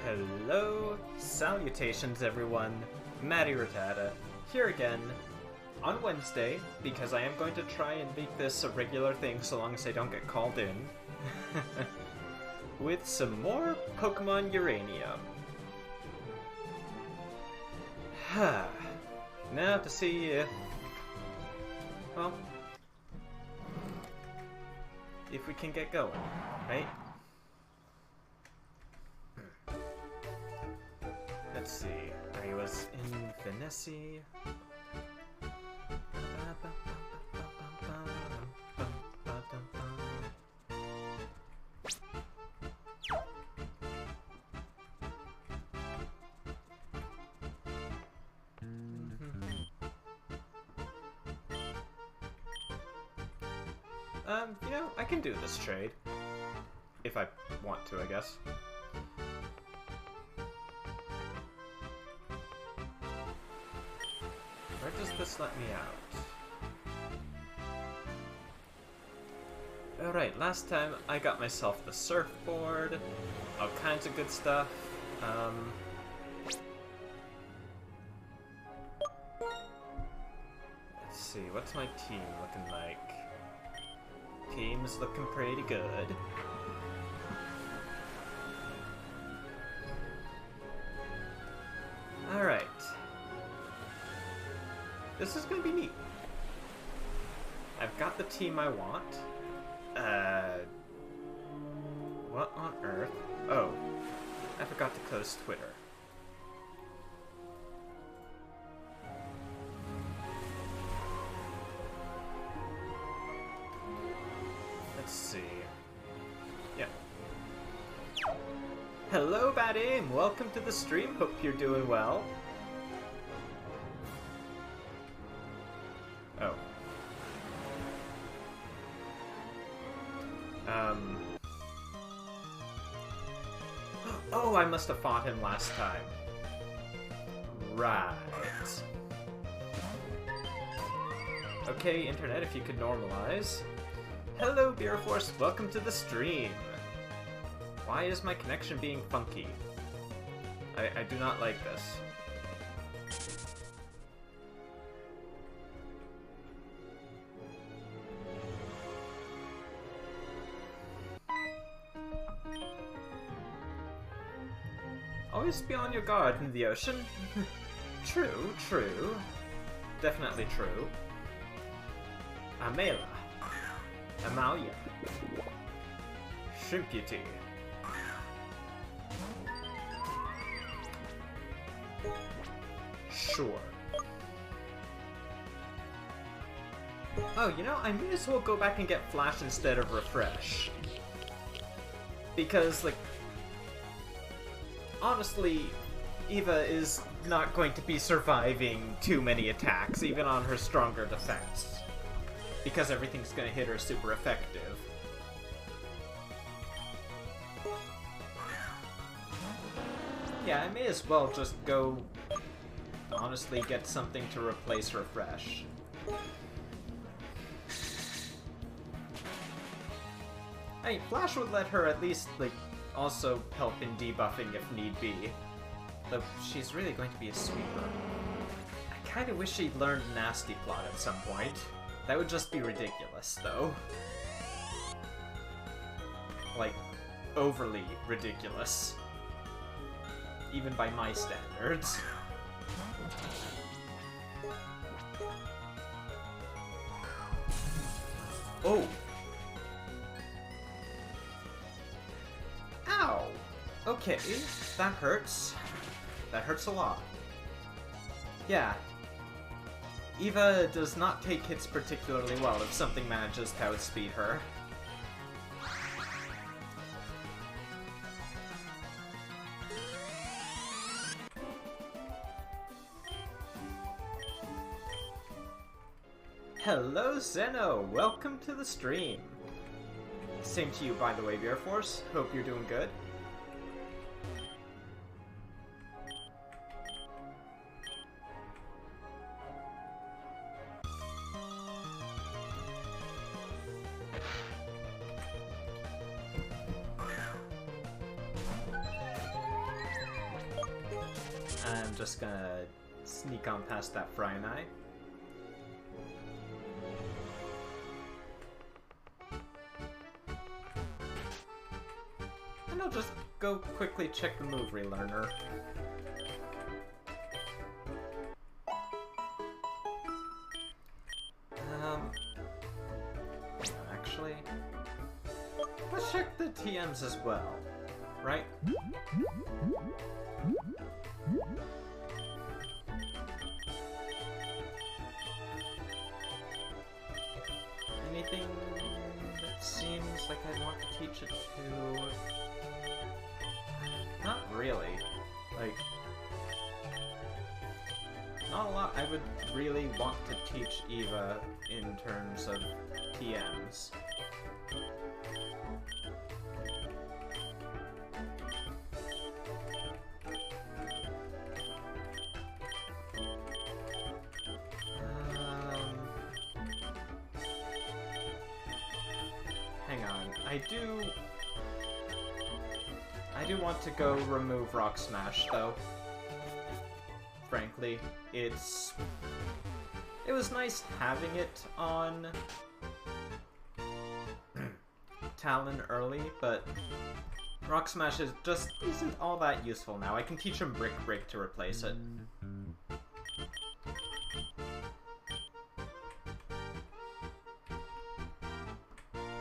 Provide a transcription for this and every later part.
Hello, salutations everyone, Matty Rattata, here again, on Wednesday, because I am going to try and make this a regular thing so long as I don't get called in, with some more Pokemon Uranium. Now to see if, well, if we can get going, right? Let's see, I was in Venice. You know, I can do this trade. If I want to, I guess. Where does this let me out? Alright, last time I got myself the surfboard, all kinds of good stuff. Let's see, what's my team looking like? Team's looking pretty good. Alright. This is gonna be neat. I've got the team I want. What on earth? Oh, I forgot to close Twitter. Let's see. Yeah. Hello, Bad Aim! Welcome to the stream. Hope you're doing well. Oh. Oh, I must have fought him last time. Right. Okay, Internet, if you could normalize. Hello, Beer Force, welcome to the stream. Why is my connection being funky? I do not like this. Always be on your guard in the ocean. True, true. Definitely true. Amela. Amalia. Shrimputy. Sure. Oh, you know, I may as well go back and get Flash instead of Refresh. Because, like, honestly, Eva is not going to be surviving too many attacks, even on her stronger defense. Because everything's going to hit her super effective. Yeah, I may as well just go, honestly, get something to replace Refresh. Hey, Flash would let her at least, like, also help in debuffing if need be. Though she's really going to be a sweeper. I kinda wish she'd learned Nasty Plot at some point. That would just be ridiculous, though. Like, overly ridiculous. Even by my standards. Oh! Ow! Okay, that hurts. That hurts a lot. Yeah. Eva does not take hits particularly well if something manages to outspeed her. Hello, Zeno! Welcome to the stream! Same to you, by the way, Beer Force. Hope you're doing good. just gonna sneak on past that frying eye. And I'll just go quickly check the move relearner. Actually, let's check the TMs as well, right? Anything that seems like I'd want to teach it to? Not really. Like, not a lot I would really want to teach Eva in terms of TMs. Hang on, I do want to go remove Rock Smash, though. Frankly, it was nice having it on Talon early, but Rock Smash just isn't all that useful now. I can teach him Brick Break to replace it.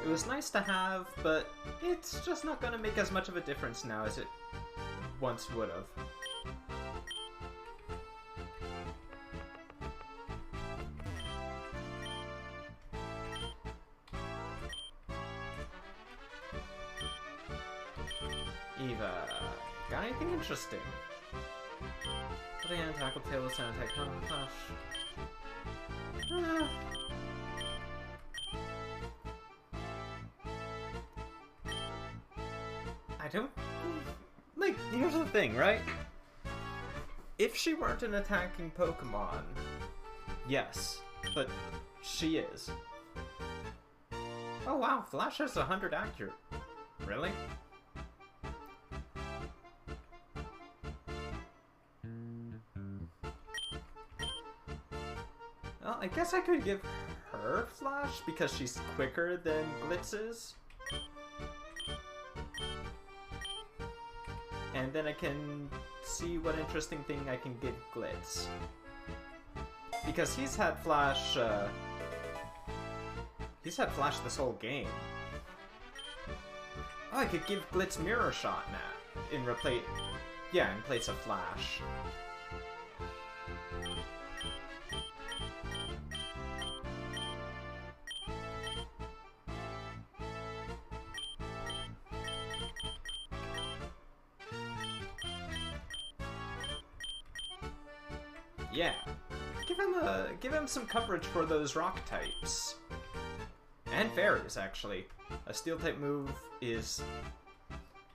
It was nice to have, but it's just not going to make as much of a difference now as it once would have. Eva, got anything interesting? Putting tackle, tail, sound attack, clash. I don't... Like, here's the thing, right? If she weren't an attacking Pokemon, yes, but she is. Oh wow, Flash has 100 accurate. Really? Well, I guess I could give her Flash because she's quicker than Glitz is. And then I can see what interesting thing I can give Glitz. Because he's had Flash this whole game. Oh, I could give Glitz Mirror Shot now. In place of Flash. Yeah, give him some coverage for those rock types. And fairies, actually. A steel type move is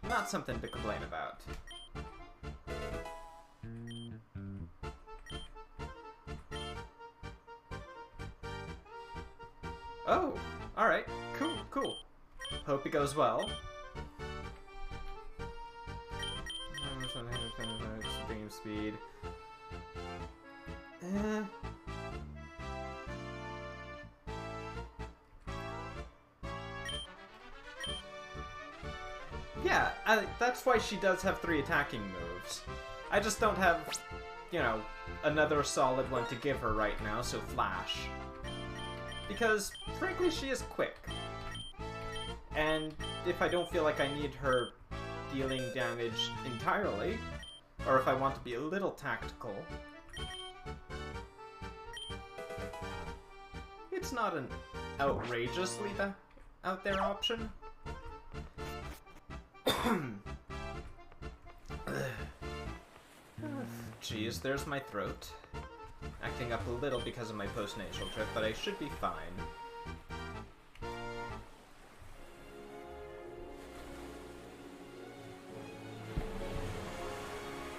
not something to complain about. Oh, alright, cool. Hope it goes well. Extreme speed. Yeah, that's why she does have 3 attacking moves. I just don't have, you know, another solid one to give her right now, so Flash. Because, frankly, she is quick. And if I don't feel like I need her dealing damage entirely, or if I want to be a little tactical, it's not an outrageously out there option. Jeez, there's my throat. Acting up a little because of my post-nasal trip, but I should be fine.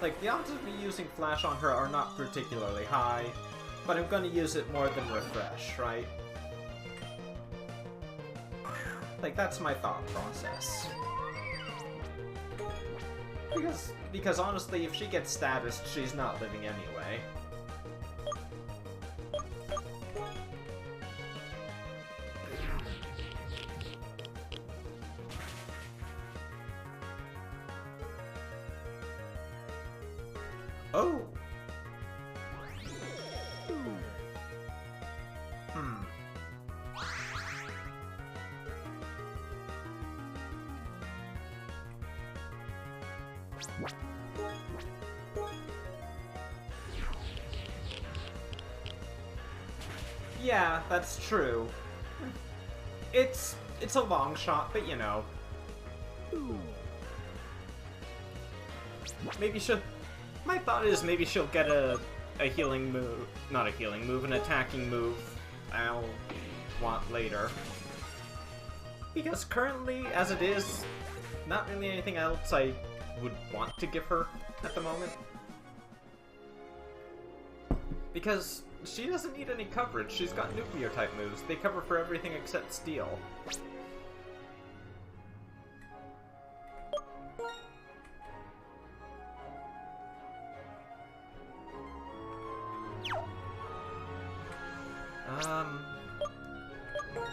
Like, the odds of me using Flash on her are not particularly high, but I'm gonna use it more than Refresh, right? Like, that's my thought process. Because honestly, if she gets status, she's not living anyway. Oh! Yeah, that's true. It's a long shot, but you know. Maybe she'll... My thought is maybe she'll get a healing move... Not a healing move, an attacking move I'll want later. Because currently, as it is, not really anything else I would want to give her at the moment. Because she doesn't need any coverage. She's got nuclear type moves. They cover for everything except steel.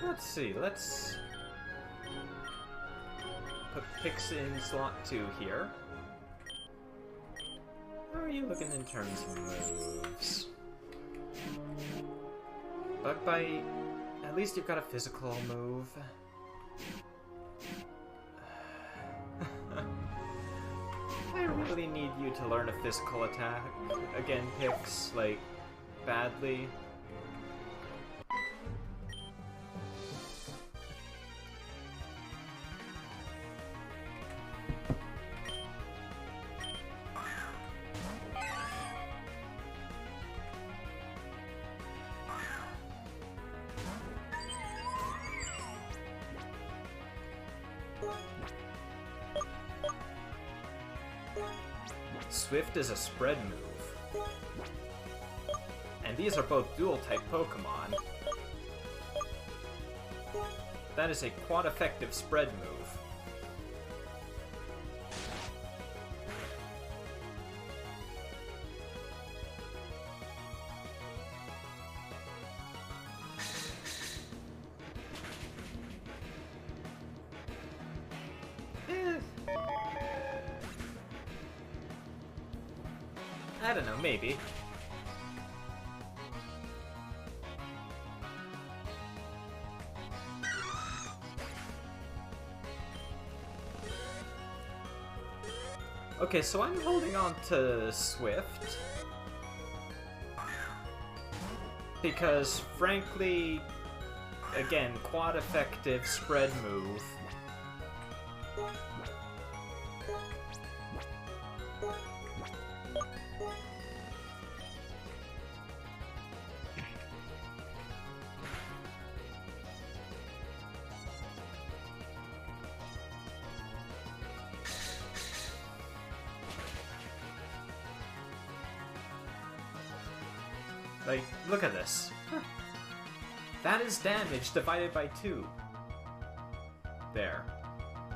Let's see, let's put Pix in slot 2 here. How are you looking in terms of moves? Bug Bite, at least you've got a physical move. I really need you to learn a physical attack again, Pix, like, badly. Swift is a spread move. And these are both dual-type Pokemon. That is a quad-effective spread move. I don't know, maybe. Okay, so I'm holding on to Swift. Because, frankly, again, quad-effective spread move. Like, look at this. That is damage divided by 2. There.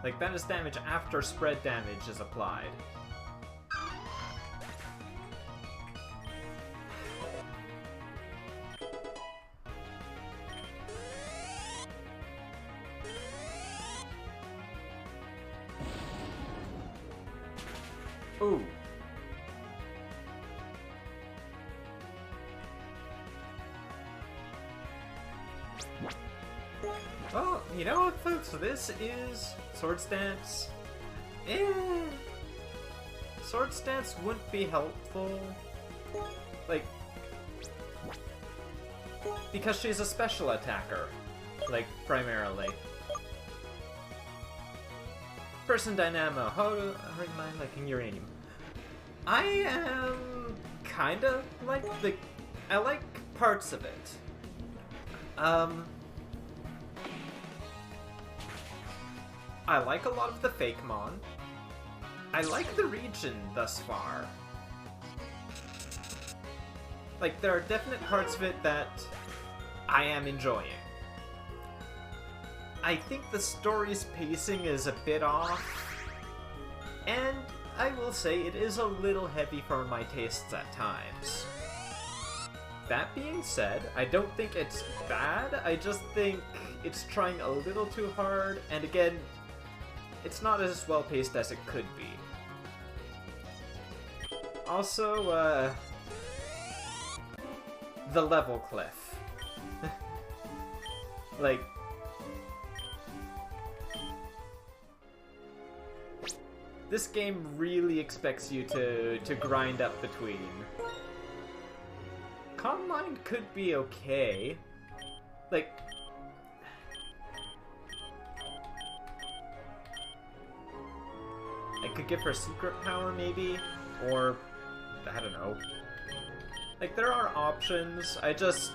Like, that is damage after spread damage is applied. Ooh. Well, you know what, folks? So this is Swords Dance. Swords Dance wouldn't be helpful. Like, because she's a special attacker. Like, primarily. Person Dynamo, how am I liking Uranium? I am kinda like I like parts of it. I like a lot of the Fakemon. I like the region thus far. Like, there are definite parts of it that I am enjoying. I think the story's pacing is a bit off, and I will say it is a little heavy for my tastes at times. That being said, I don't think it's bad, I just think it's trying a little too hard, and again, it's not as well paced as it could be. Also, the level cliff. Like, this game really expects you to grind up between. Calm Mind could be okay. Like, I could give her secret power, maybe? Or, I don't know. Like, there are options, I just...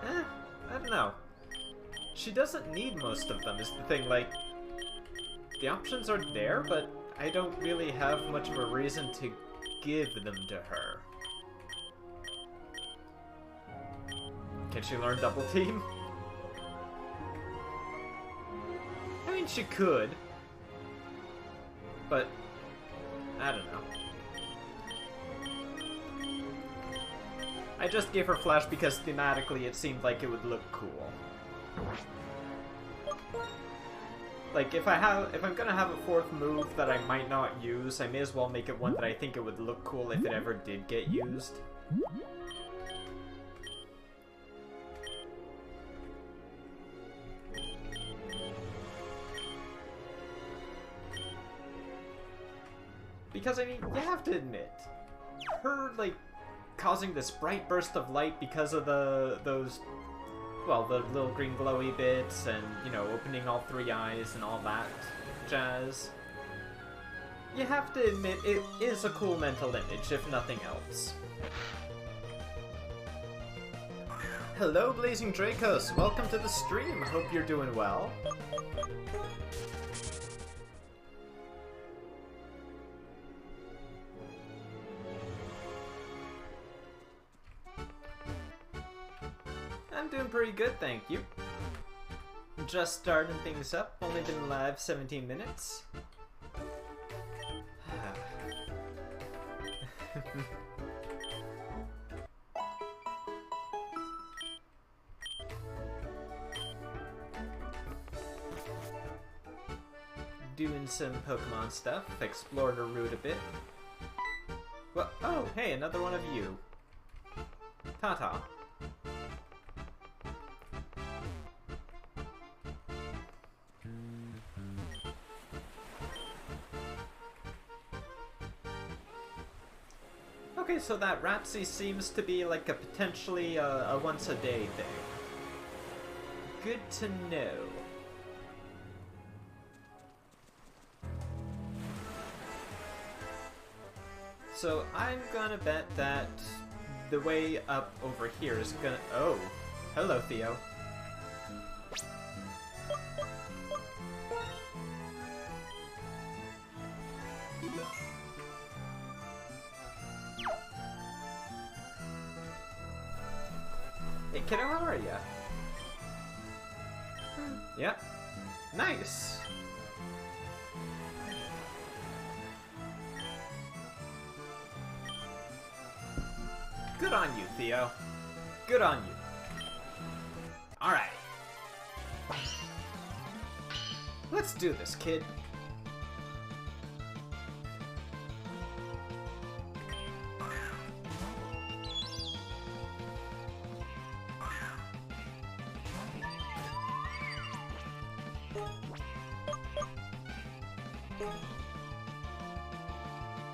I don't know. She doesn't need most of them, is the thing, like... The options are there, but I don't really have much of a reason to give them to her. Can she learn Double Team? I mean, she could. But, I don't know. I just gave her Flash because thematically it seemed like it would look cool. Like, if I'm gonna have a fourth move that I might not use, I may as well make it one that I think it would look cool if it ever did get used. Because, I mean, you have to admit, her, like, causing this bright burst of light because of those, well, the little green glowy bits and, you know, opening all three eyes and all that jazz. You have to admit, it is a cool mental image, if nothing else. Hello, Blazing Dracos! Welcome to the stream! Hope you're doing well. I'm doing pretty good, thank you. Just starting things up, only been live 17 minutes. Doing some Pokemon stuff, explored a route a bit. Well, oh, hey, another one of you. Tata. Okay, so that Ratsy seems to be like a potentially a once-a-day thing. Good to know. So I'm gonna bet that the way up over here is gonna... Oh, hello, Theo. Hey, kiddo, how are ya? Yep. Nice! Good on you, Theo. Good on you. Alright. Let's do this, kid.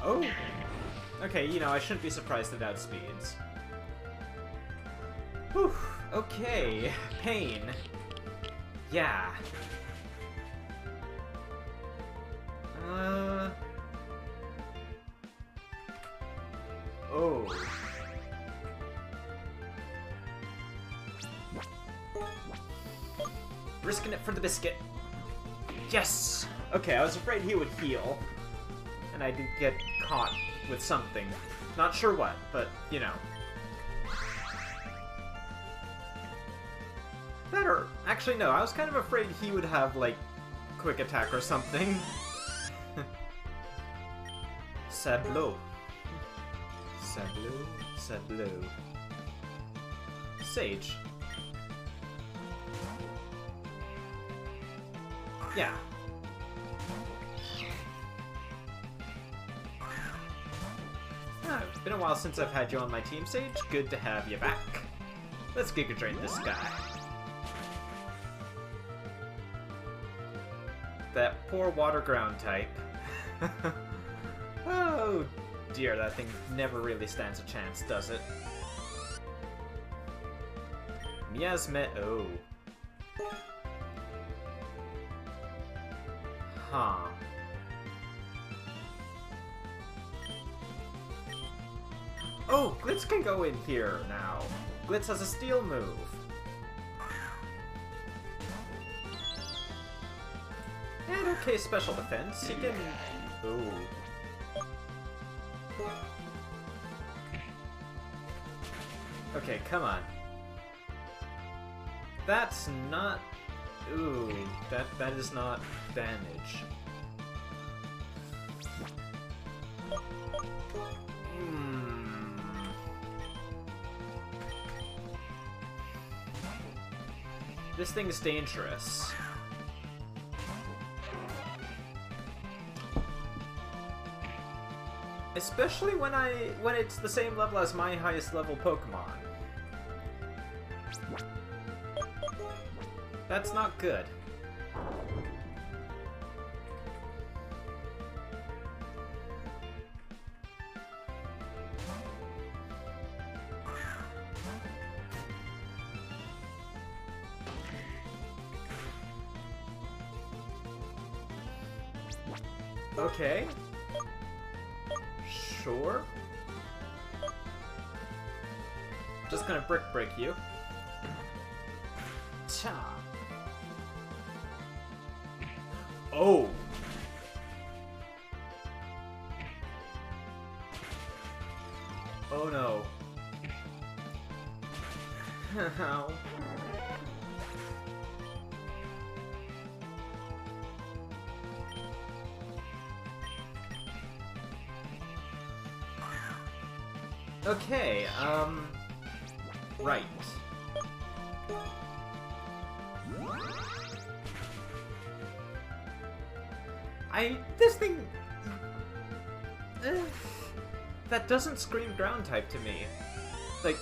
Oh! Okay, you know, I shouldn't be surprised it outspeeds. Whew, okay. Pain. Yeah. Oh. Risking it for the biscuit. Yes! Okay, I was afraid he would heal. And I did get caught with something. Not sure what, but, you know. Better. Actually, no, I was kind of afraid he would have, like, quick attack or something. Sableau. Sableau, Sableau. Sage. Yeah. It's been a while since I've had you on my team, Sage. Good to have you back. Let's Giga Drain this guy. That poor water ground type. Oh dear, that thing never really stands a chance, does it? Miasme. Oh. Huh. Oh, Glitz can go in here now. Glitz has a steel move. And okay, special defense. He can... Ooh. Okay, come on. That's not... Ooh, that is not damage. This thing is dangerous. Especially when it's the same level as my highest level Pokemon. That's not good. Okay. Sure. Just gonna brick break you. Cha. Oh. Oh no. Ow. Okay, right. This thing... that doesn't scream ground type to me. Like,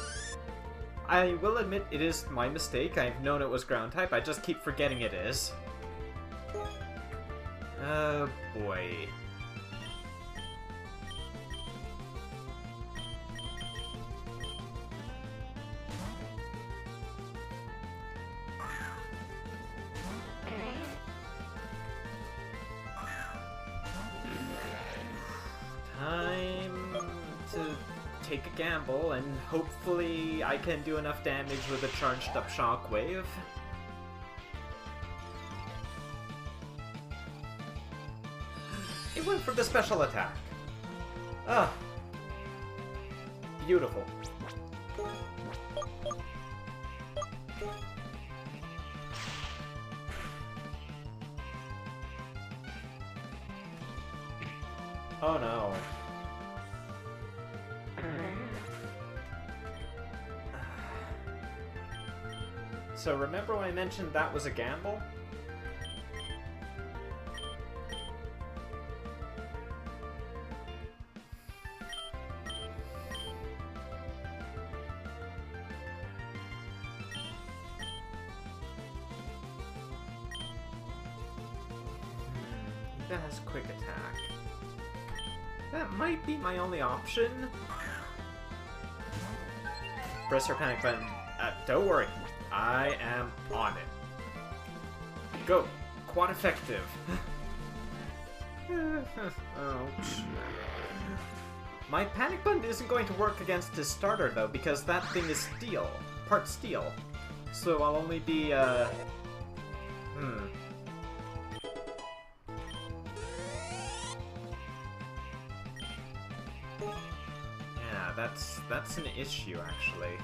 I will admit it is my mistake. I've known it was ground type, I just keep forgetting it is. Oh boy. Take a gamble, and hopefully I can do enough damage with a charged up shockwave. It went for the special attack. Ah. Beautiful. Oh no. So remember when I mentioned that was a gamble? That has quick attack. That might be my only option. Press your panic button. Don't worry. I am on it. Go! Quad effective. Ouch. My panic button isn't going to work against his starter though, because that thing is steel. Part steel. So I'll only be, Yeah, that's an issue actually.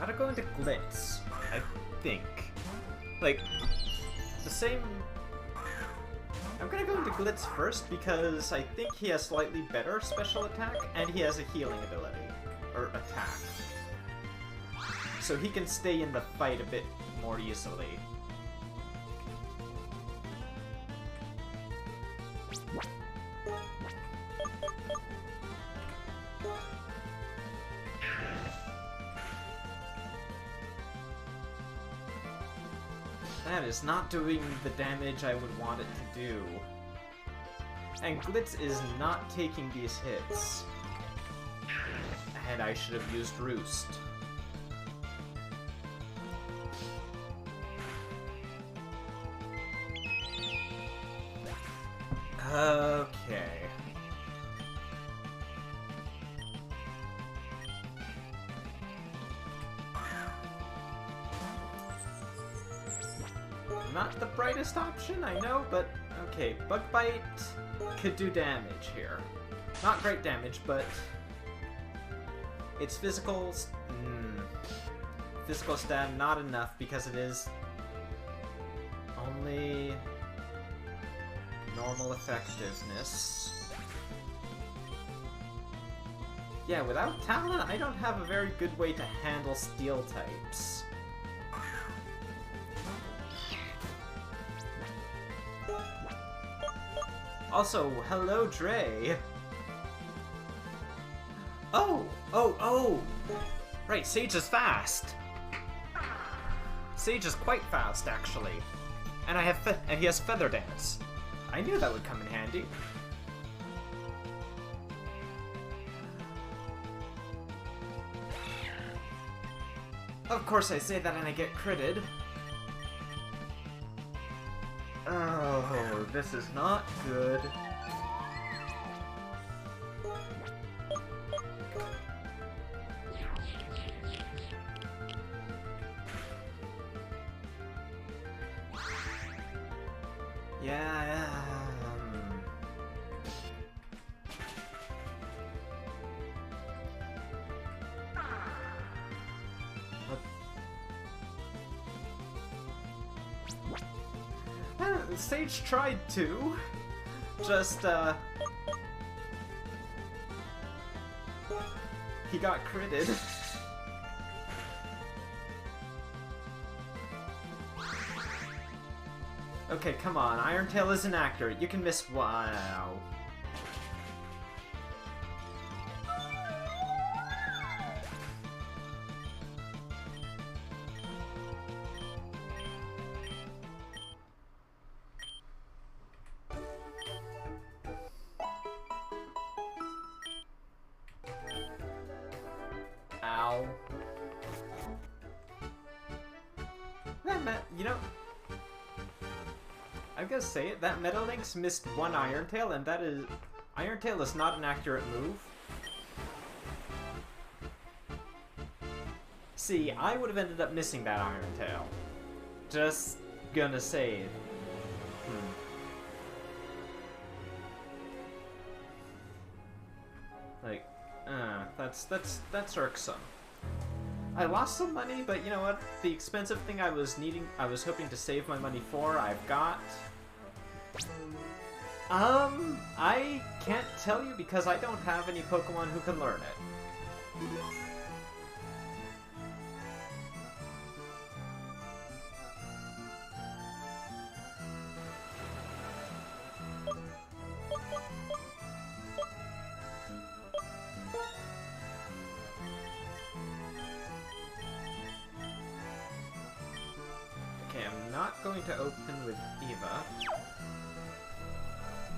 gotta go into Glitz, I think. Like, the same... I'm gonna go into Glitz first because I think he has slightly better special attack, and he has a healing ability. Or attack. So he can stay in the fight a bit more easily. That is not doing the damage I would want it to do. And Glitz is not taking these hits. And I should have used Roost. Okay. Not the brightest option, I know, but okay, Bug Bite could do damage here. Not great damage, but its physical stab not enough because it is only normal effectiveness. Yeah, without Talon, I don't have a very good way to handle steel types. Also, hello, Dre. Oh! Right, Sage is fast. Sage is quite fast, actually. And he has Feather Dance. I knew that would come in handy. Of course I say that and I get critted. Oh, this is not good. Yeah. Sage tried to. Just, he got critted. Okay, come on. Iron Tail isn't accurate. You can miss. Wow. Ow. You know, I'm gonna say it, that Meta Lynx missed one Iron Tail, and that is... Iron Tail is not an accurate move. See, I would have ended up missing that Iron Tail. Just gonna say it. Like, that's irksome. I lost some money, but you know what? The expensive thing I was hoping to save my money for, I've got. I can't tell you because I don't have any Pokemon who can learn it. I'm not going to open with Eva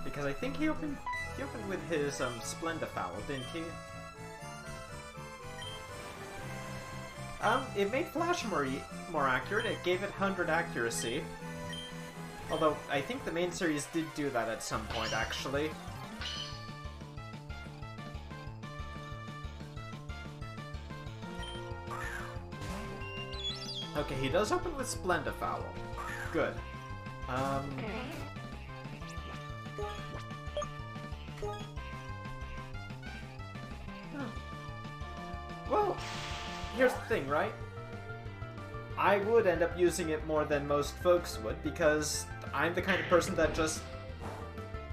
because I think he opened with his Splendifowl, didn't he? It made Flash more accurate. It gave it 100 accuracy. Although I think the main series did do that at some point, actually. Okay, he does open with Splendifowl. Good. Well, here's the thing, right? I would end up using it more than most folks would, because I'm the kind of person that just...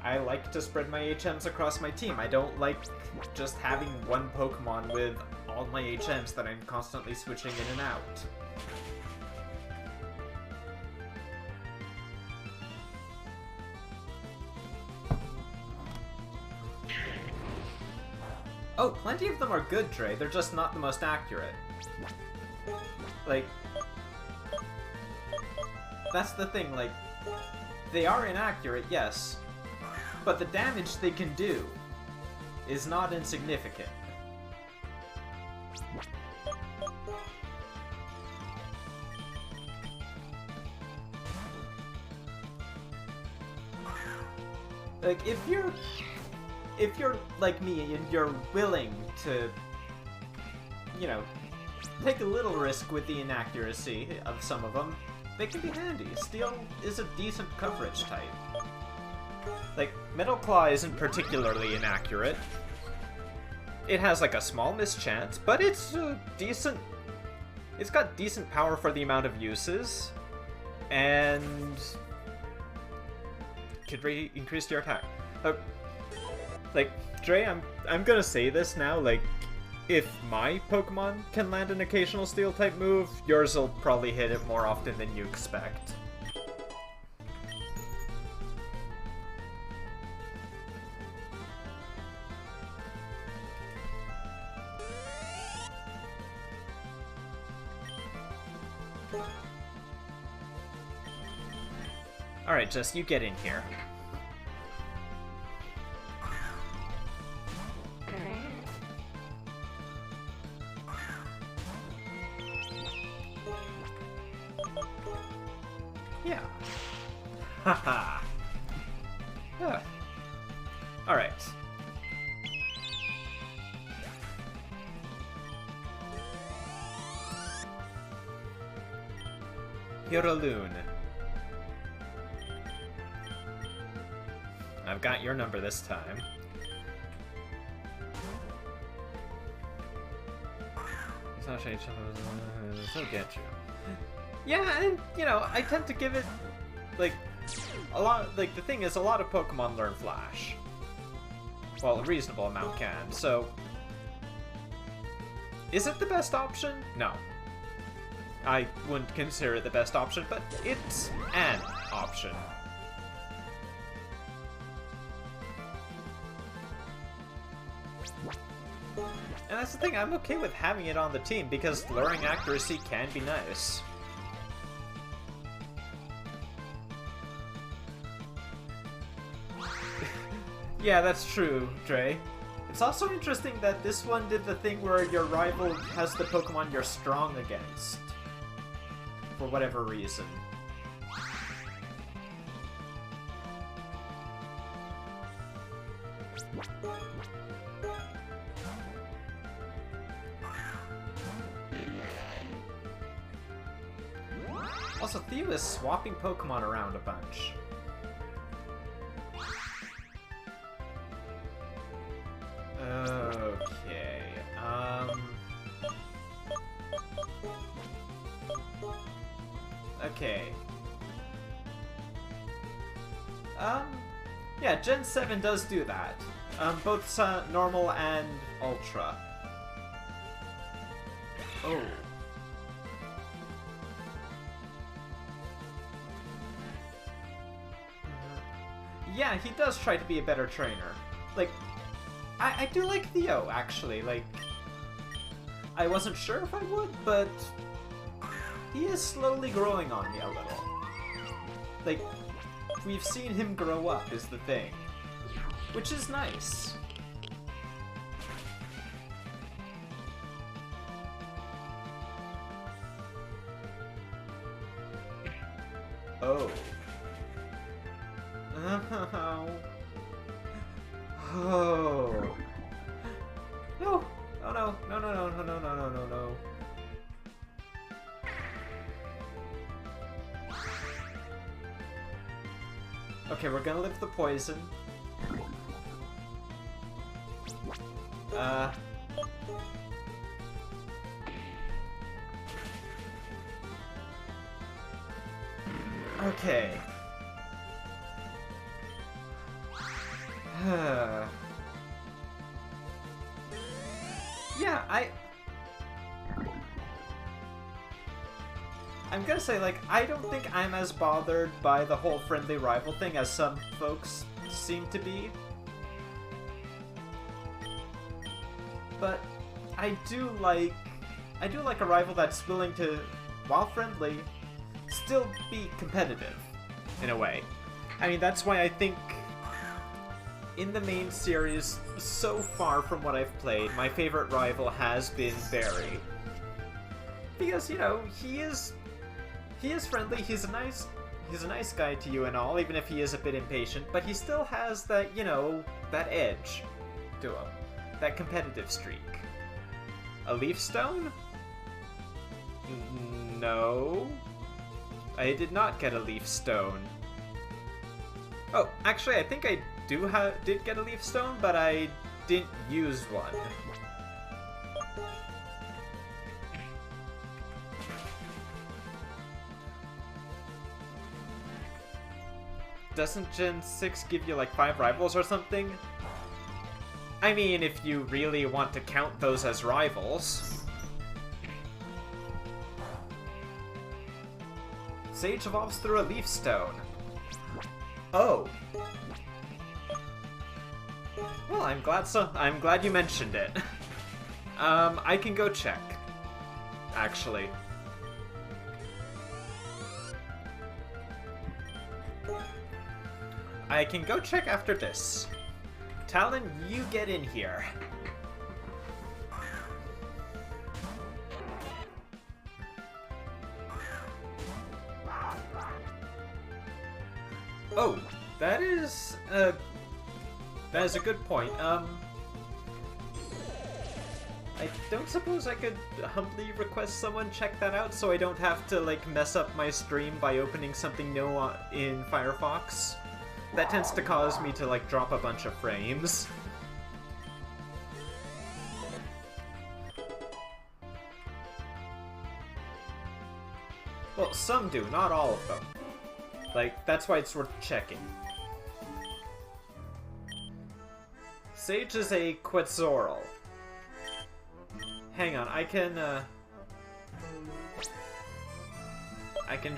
I like to spread my HMs across my team. I don't like just having one Pokemon with all my HMs that I'm constantly switching in and out. Oh, plenty of them are good, Dre. They're just not the most accurate. Like... That's the thing, like... They are inaccurate, yes. But the damage they can do is not insignificant. Like, if you're like me and you're willing to, you know, take a little risk with the inaccuracy of some of them, they can be handy. Steel is a decent coverage type. Like, Metal Claw isn't particularly inaccurate. It has, like, a small mischance, but it's decent... It's got decent power for the amount of uses, and... could increase your attack. Like, Dre, I'm gonna say this now, like, if my Pokemon can land an occasional Steel-type move, yours will probably hit it more often than you expect. Alright, Jess, you get in here. Yeah. Haha. Yeah. Alright. Hiraloon. I've got your number this time. It's not change. She'll get you. Yeah, and, you know, I tend to give it, like, a lot, like, the thing is, a lot of Pokemon learn Flash. Well, a reasonable amount can, so... Is it the best option? No. I wouldn't consider it the best option, but it's an option. And that's the thing, I'm okay with having it on the team, because luring accuracy can be nice. Yeah, that's true, Dre. It's also interesting that this one did the thing where your rival has the Pokemon you're strong against. For whatever reason. Also, Theo is swapping Pokemon around a bunch. Okay, okay. Yeah, Gen 7 does do that. Both normal and Ultra. Oh. Yeah, he does try to be a better trainer. Like, I do like Theo, actually. Like, I wasn't sure if I would, but he is slowly growing on me a little. Like, we've seen him grow up, is the thing. Which is nice. Oh. Oh. No. Oh no. No, no, no, no, no, no, no, no, no. Okay, we're gonna live the poison. Okay. Yeah, I'm gonna say, like, I don't think I'm as bothered by the whole friendly rival thing as some folks seem to be. But I do like a rival that's willing to, while friendly, still be competitive, in a way. I mean, that's why I think in the main series, so far from what I've played, my favorite rival has been Barry. Because, you know, he is friendly, he's a nice guy to you and all, even if he is a bit impatient, but he still has that, you know, that edge to him. That competitive streak. A leaf stone? No. I did not get a leaf stone. Oh, actually, I think I did get a leaf stone, but I didn't use one. Doesn't Gen 6 give you like 5 rivals or something? I mean, if you really want to count those as rivals. Sage evolves through a leaf stone. Oh. Well, I'm glad you mentioned it. I can go check. Actually. I can go check after this. Talon, you get in here. Oh, that is a good point. I don't suppose I could humbly request someone check that out so I don't have to, like, mess up my stream by opening something new in Firefox. That tends to cause me to, like, drop a bunch of frames. Well, some do, not all of them. Like, that's why it's worth checking. Sage is a Quetzalcoatl. Hang on, I can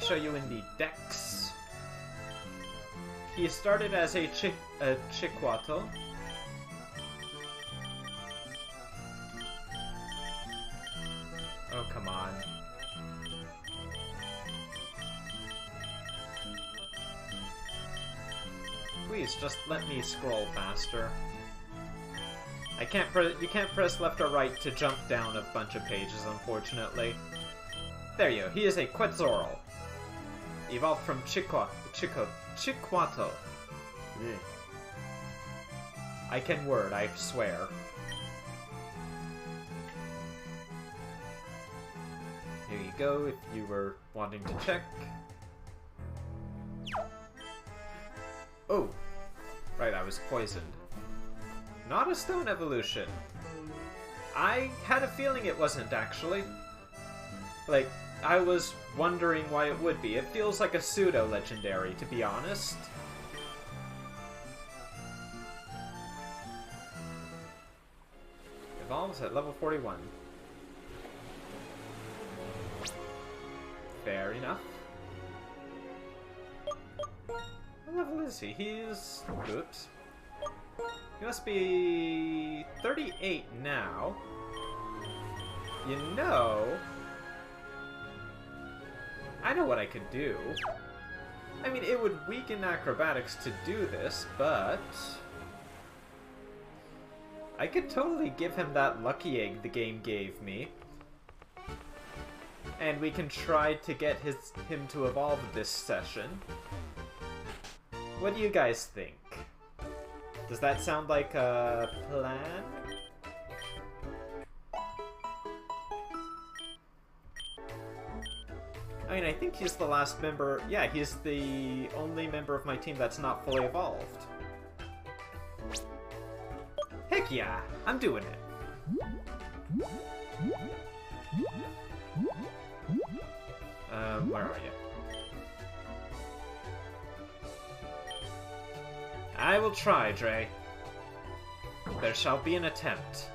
show you in the Dex. He started as a Chiquato. Oh, come on. Please, just let me scroll faster. You can't press left or right to jump down a bunch of pages, unfortunately. There you go, he is a Quetzalcoatl. Evolved from Chiquato. I can word, I swear. Here you go, if you were wanting to check. Oh! Right, I was poisoned. Not a stone evolution. I had a feeling it wasn't, actually. Like, I was wondering why it would be. It feels like a pseudo-legendary, to be honest. Evolves at level 41. Fair enough. What level is he? He's... oops. He must be 38 now. You know... I know what I could do. I mean, it would weaken acrobatics to do this, but... I could totally give him that lucky egg the game gave me. And we can try to get him to evolve this session. What do you guys think? Does that sound like a plan? I mean, I think he's the last member... Yeah, he's the only member of my team that's not fully evolved. Heck yeah! I'm doing it! Where are you? will try, Dre. There shall be an attempt.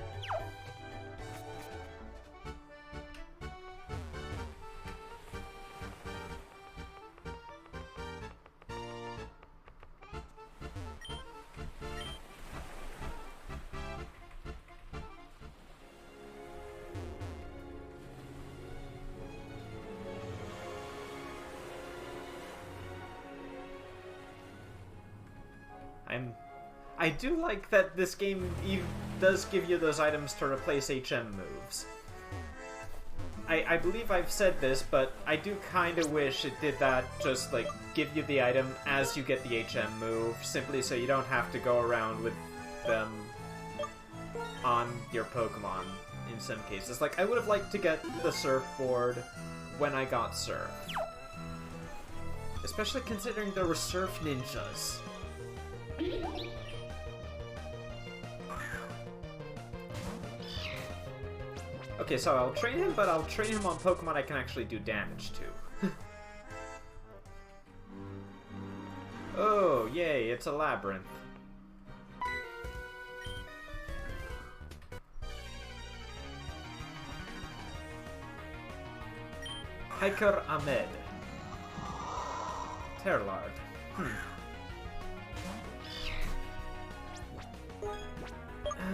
I do like that this game does give you those items to replace HM moves. I believe I've said this, but I do kind of wish it did that, just like give you the item as you get the HM move, simply so you don't have to go around with them on your Pokemon in some cases. Like, I would have liked to get the surfboard when I got Surf. Especially considering there were Surf Ninjas. Okay, so I'll train him, but I'll train him on Pokemon I can actually do damage to. Oh, yay, it's a labyrinth. Hiker Ahmed. Terlard.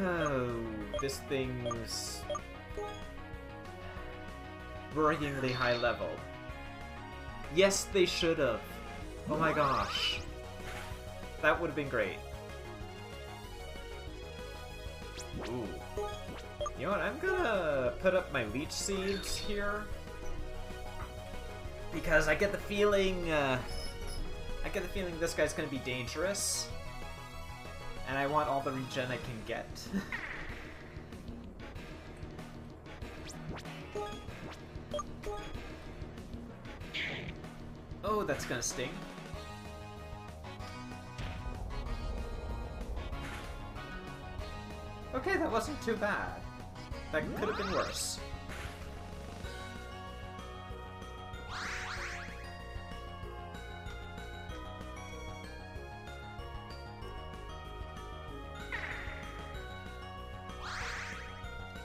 Oh, this thing's worryingly high level. Yes, they should have. Oh my gosh. That would have been great. Ooh. You know what, I'm gonna put up my Leech Seeds here. Because I get the feeling, this guy's gonna be dangerous. And I want all the regen I can get. Oh, that's gonna sting. Okay, that wasn't too bad. That could have been worse.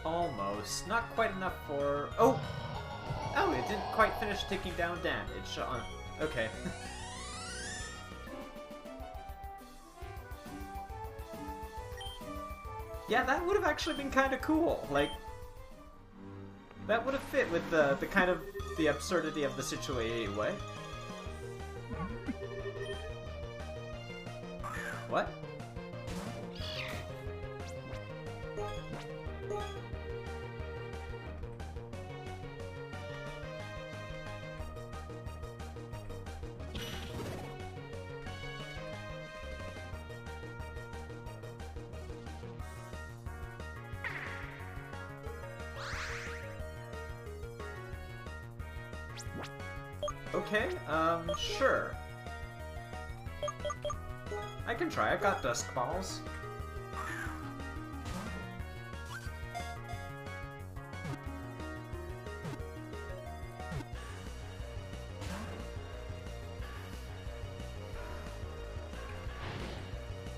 Almost. Not quite enough for... Oh! Oh, it didn't quite finish taking down damage. Okay. Yeah, that would have actually been kind of cool. Like, that would have fit with the kind of the absurdity of the situation. What? What? Okay, sure. I can try, I've got Dusk Balls.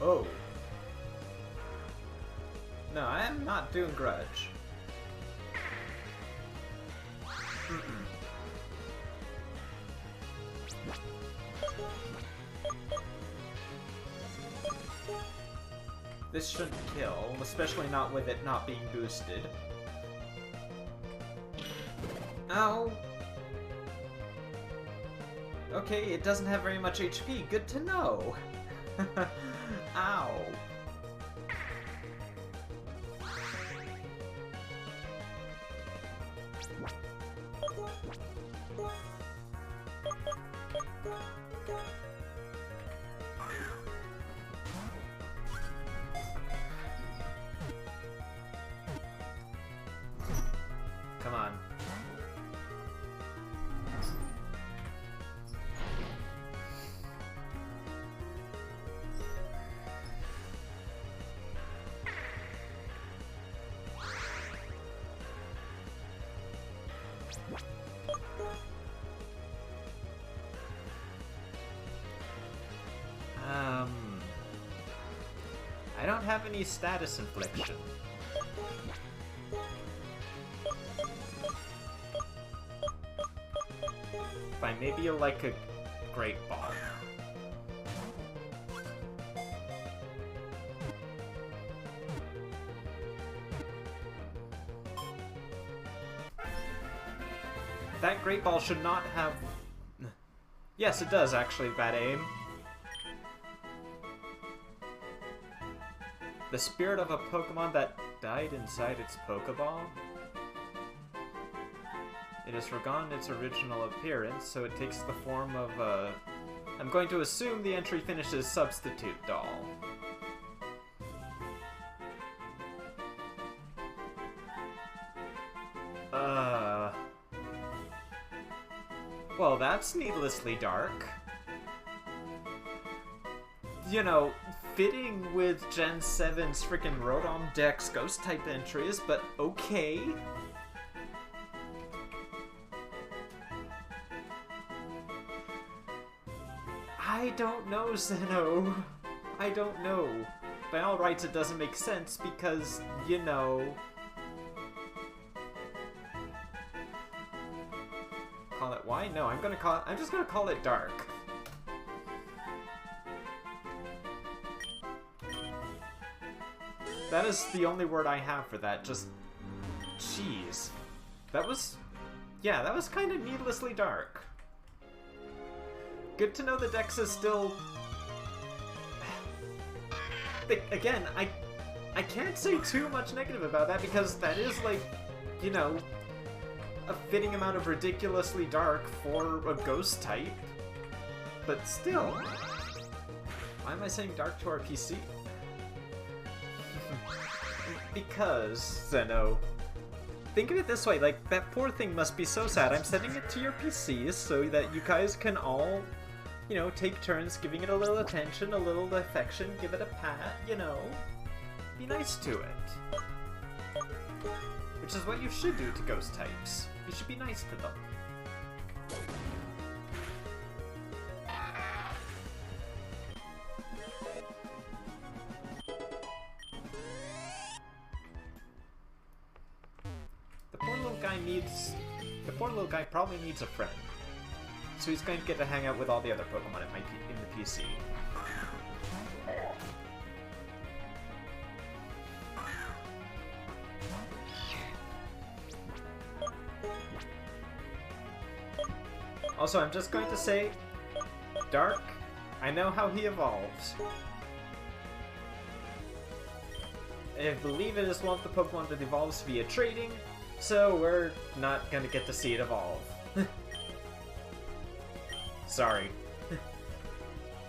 Oh. No, I am not doing Grudge. This shouldn't kill, especially not with it not being boosted. Ow! Okay, it doesn't have very much HP. Good to know! Ow! Come on. don't have any status infliction. Fine, maybe you'll like a Great Ball. That Great Ball should not have... Yes, it does, actually, bad aim. The spirit of a Pokemon that died inside its Pokeball? It has forgotten its original appearance, so it takes the form of a... I'm going to assume the entry finishes Substitute Doll. Well, that's needlessly dark. You know, fitting with Gen 7's frickin' Rotom Dex Ghost-type entries, but okay. I don't know, Zeno. I don't know. By all rights, it doesn't make sense because, you know... Call it why? No, I'm just gonna call it dark. That is the only word I have for that, just... Jeez. That was... Yeah, that was kind of needlessly dark. Good to know the Dex is still... Again, I can't say too much negative about that because that is, like, you know, a fitting amount of ridiculously dark for a ghost type. But still. Why am I saying dark to our PC? Because, Zeno, think of it this way, like, that poor thing must be so sad. I'm sending it to your PCs so that you guys can all, you know, take turns giving it a little attention, a little affection, give it a pat, you know. Be nice to it. Which is what you should do to ghost types. You should be nice to them. The poor little guy probably needs a friend. So he's going to get to hang out with all the other Pokemon in the PC. Also, I'm just going to say, Dark, I know how he evolves. I believe it is one of the Pokemon that evolves via trading, so we're not gonna get to see it evolve. Sorry.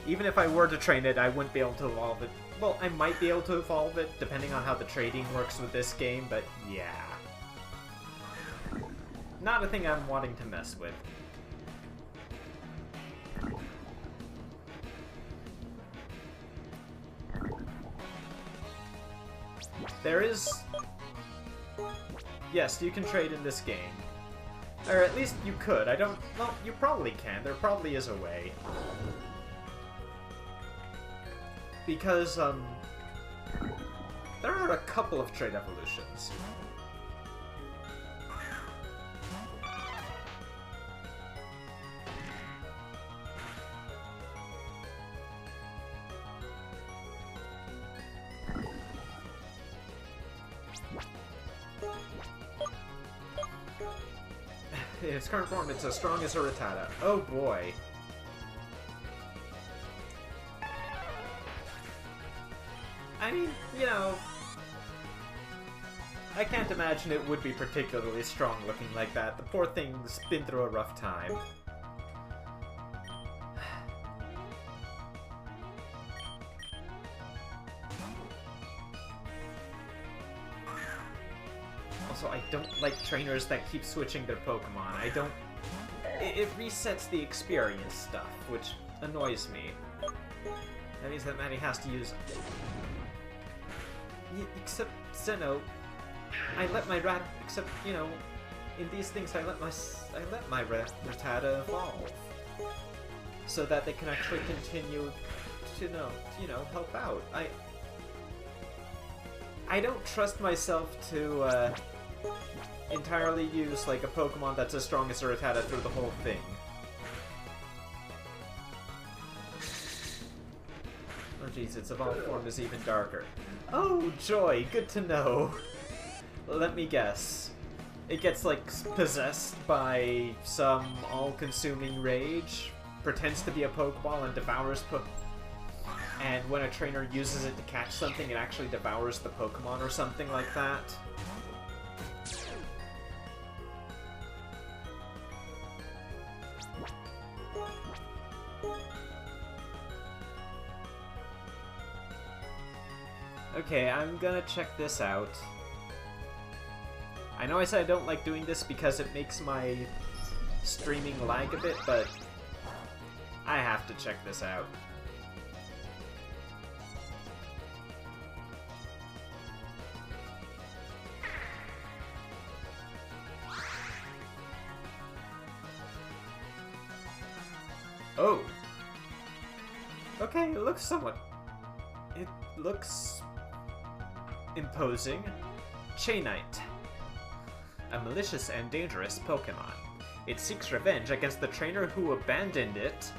Even if I were to train it, I wouldn't be able to evolve it. Well, I might be able to evolve it, depending on how the trading works with this game, but yeah. Not a thing I'm wanting to mess with. There is... Yes, you can trade in this game. Or at least you could. I don't... Well, you probably can. There probably is a way. Because, there are a couple of trade evolutions. In its current form, it's as strong as a Rattata. Oh boy. I mean, you know... I can't imagine it would be particularly strong looking like that. The poor thing's been through a rough time. Also, I don't like trainers that keep switching their Pokemon. I don't... It resets the experience stuff, which annoys me. That means that Maddie has to use... Except, Zeno, I let my rat... Except, you know, in these things I let my Rattata evolve. So that they can actually continue to, you know, help out. I don't trust myself to entirely use like a Pokemon that's as strong as Rattata through the whole thing. Oh jeez, its evolved form is even darker. Oh joy, good to know. Let me guess. It gets like possessed by some all-consuming rage, pretends to be a Pokeball and devours and when a trainer uses it to catch something, it actually devours the Pokemon or something like that. Okay, I'm gonna check this out. I know I said I don't like doing this because it makes my streaming lag a bit, but I have to check this out. Oh! Okay, it looks somewhat... It looks... imposing. Chainite. A malicious and dangerous Pokemon. It seeks revenge against the trainer who abandoned it.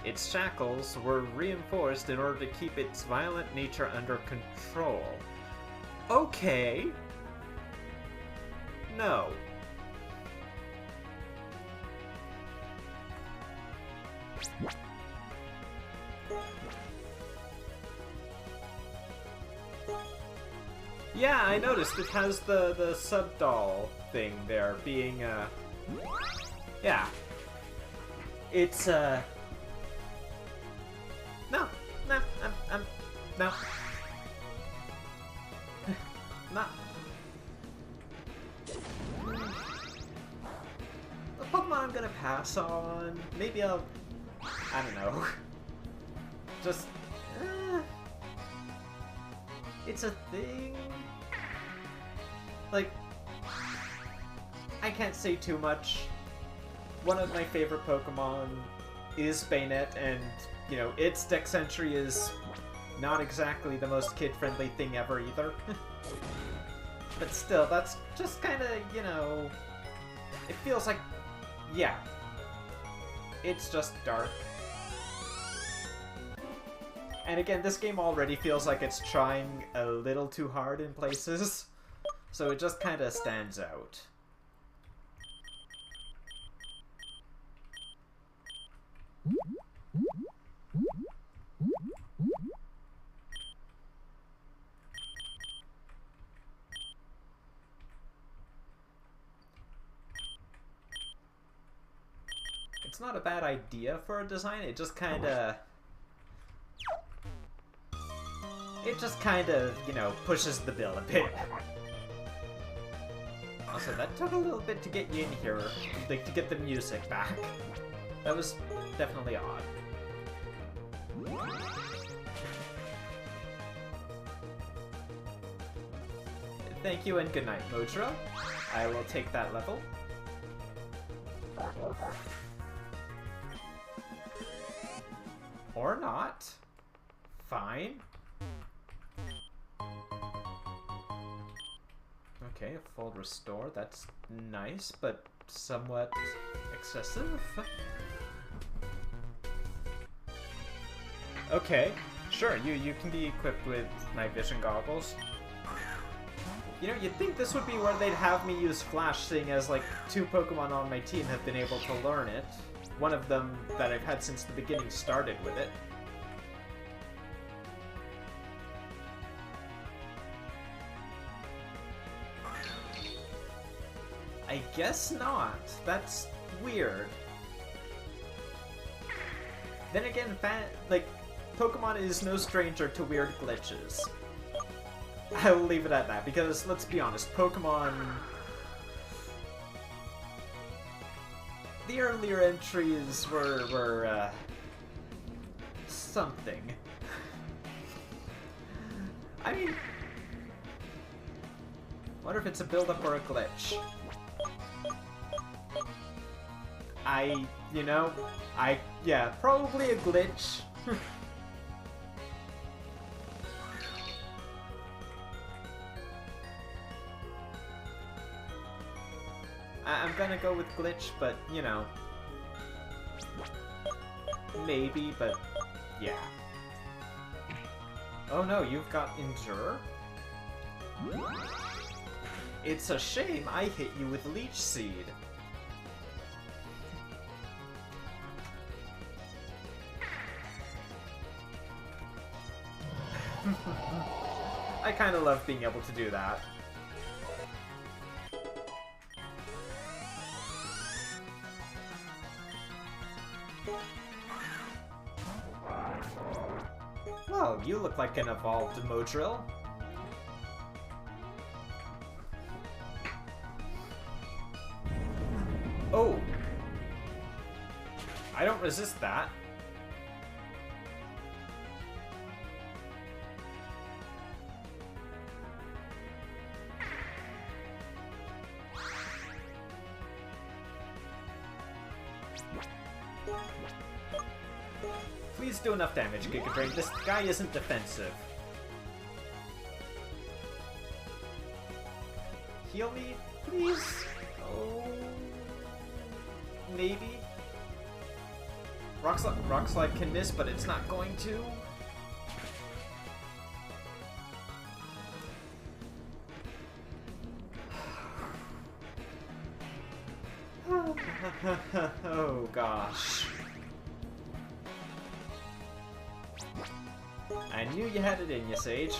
Its shackles were reinforced in order to keep its violent nature under control. Okay. No. Yeah, I noticed it has the sub-doll thing there being, yeah. It's, no. No, no. No. The Pokemon I'm gonna pass on, maybe I'll, I don't know. Just, it's a thing. Like, I can't say too much. One of my favorite Pokemon is Baynet, and, you know, its Dex Entry is not exactly the most kid-friendly thing ever either. But still, that's just kind of, you know, it feels like, yeah, it's just dark. And again, this game already feels like it's trying a little too hard in places, so it just kind of stands out. It's not a bad idea for a design, it just kind of... It just kind of, you know, pushes the bill a bit. Also, that took a little bit to get you in here, like, to get the music back. That was definitely odd. Thank you and good night, Modro. I will take that level. Or not. Fine. Okay, a full restore, that's nice, but somewhat excessive. Okay, sure, you can be equipped with night vision goggles. You know, you'd think this would be where they'd have me use Flash, seeing as, like, 2 Pokemon on my team have been able to learn it. One of them that I've had since the beginning started with it. I guess not. That's weird. Then again, like, Pokemon is no stranger to weird glitches. I will leave it at that, because, let's be honest, Pokemon... The earlier entries were something. I mean... Wonder if it's a build-up or a glitch. Yeah, probably a glitch. I'm gonna go with glitch, but, you know. Maybe, but yeah. Oh no, you've got Endure? It's a shame I hit you with Leech Seed. I kinda love being able to do that. Well, you look like an evolved Modrill. Oh! I don't resist that. Please do enough damage, Giga Drain. This guy isn't defensive. Heal me, please? Oh... Maybe? Rock Slide can miss, but it's not going to. Oh gosh. I knew you had it in you, Sage.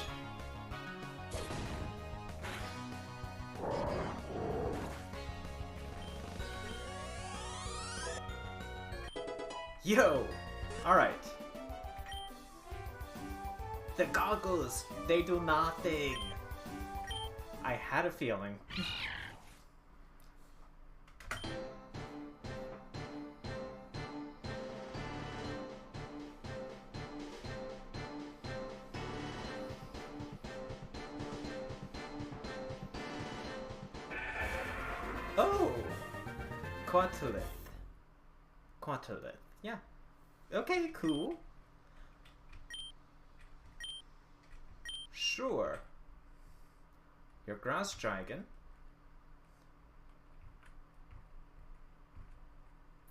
Yo! Alright. The goggles, they do nothing. I had a feeling. Oh! Quatulith. Quatulith. Yeah. Okay, cool. Sure. Your Grass Dragon.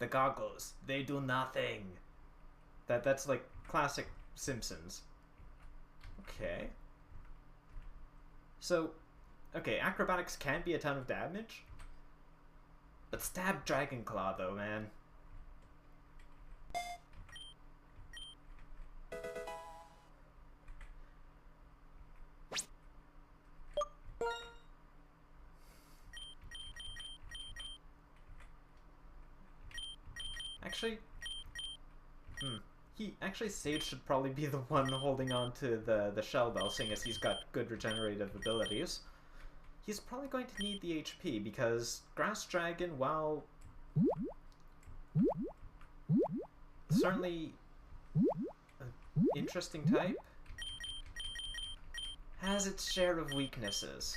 The goggles, they do nothing. That's like classic Simpsons. Okay. So, okay, acrobatics can be a ton of damage. But stab Dragon Claw though, man. Actually, Sage should probably be the one holding on to the Shell Bell, seeing as he's got good regenerative abilities. He's probably going to need the HP, because Grass Dragon, while certainly an interesting type, has its share of weaknesses.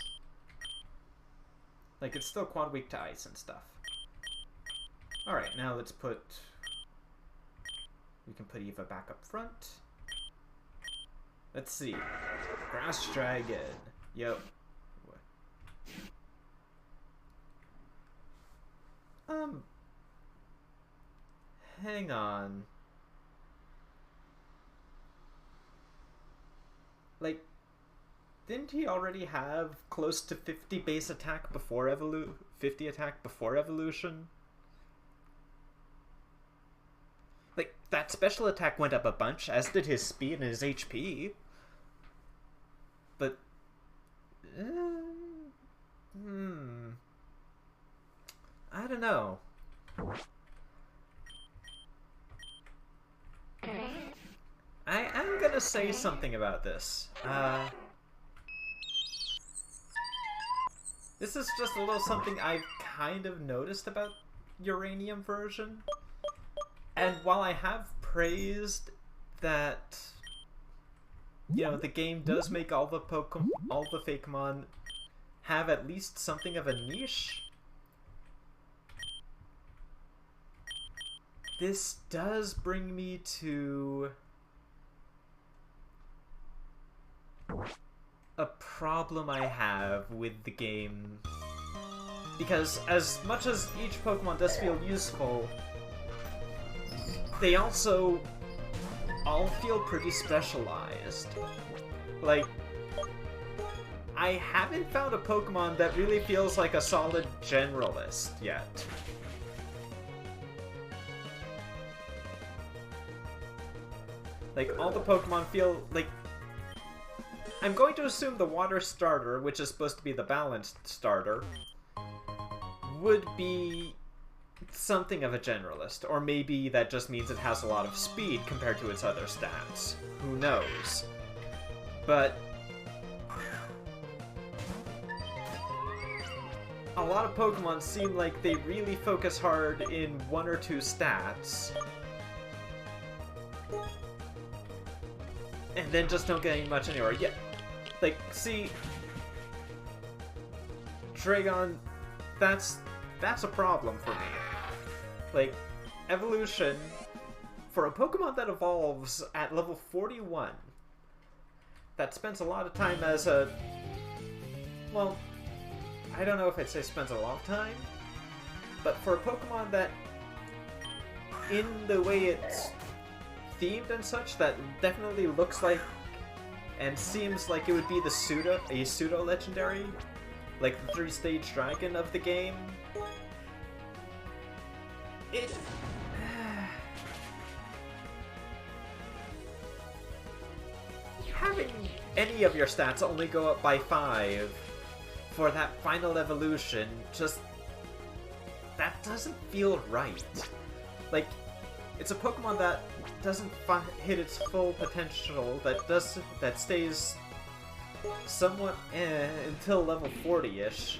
Like, it's still quad weak to ice and stuff. Alright, now let's put... We can put Eva back up front. Let's see. Grass Dragon. Yep. Hang on. Like, didn't he already have close to 50 base attack before 50 attack before evolution? Like, that special attack went up a bunch, as did his speed and his HP. But... I don't know. I am gonna say something about this. This is just a little something I've kind of noticed about Uranium version. And while I have praised that, you know, the game does make all the Fakemon have at least something of a niche, this does bring me to a problem I have with the game Because as much as each Pokemon does feel useful, they also all feel pretty specialized. Like, I haven't found a Pokemon that really feels like a solid generalist yet. Like, all the Pokemon feel like... I'm going to assume the water starter, which is supposed to be the balanced starter, would be something of a generalist. Or maybe that just means it has a lot of speed compared to its other stats. Who knows? But a lot of Pokemon seem like they really focus hard in one or two stats, and then just don't get much anywhere. Yeah, like, see, Dragon, that's a problem for me. Like, evolution, for a Pokemon that evolves at level 41, that spends a lot of time as a... well, I don't know if I'd say spends a lot of time, but for a Pokemon that, in the way it's themed and such, that definitely looks like and seems like it would be the pseudo-legendary, like the 3-stage dragon of the game. It... having any of your stats only go up by 5 for that final evolution, just... that doesn't feel right. Like, it's a Pokemon that doesn't hit its full potential, that stays somewhat until level 40-ish.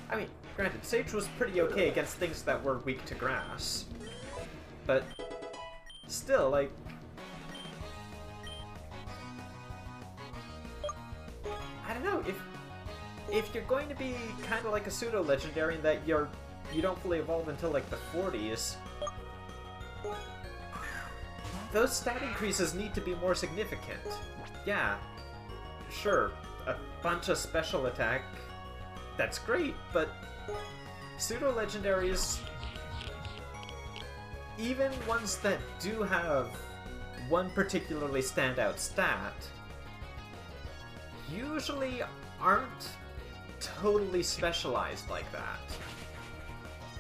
I mean, granted, Sage was pretty okay against things that were weak to grass, but still, like, I don't know, if you're going to be kind of like a pseudo-legendary in that you don't fully evolve until like the 40s, those stat increases need to be more significant. Yeah, sure, a bunch of special attack, that's great, but pseudo-legendaries, even ones that do have one particularly standout stat, usually aren't totally specialized like that.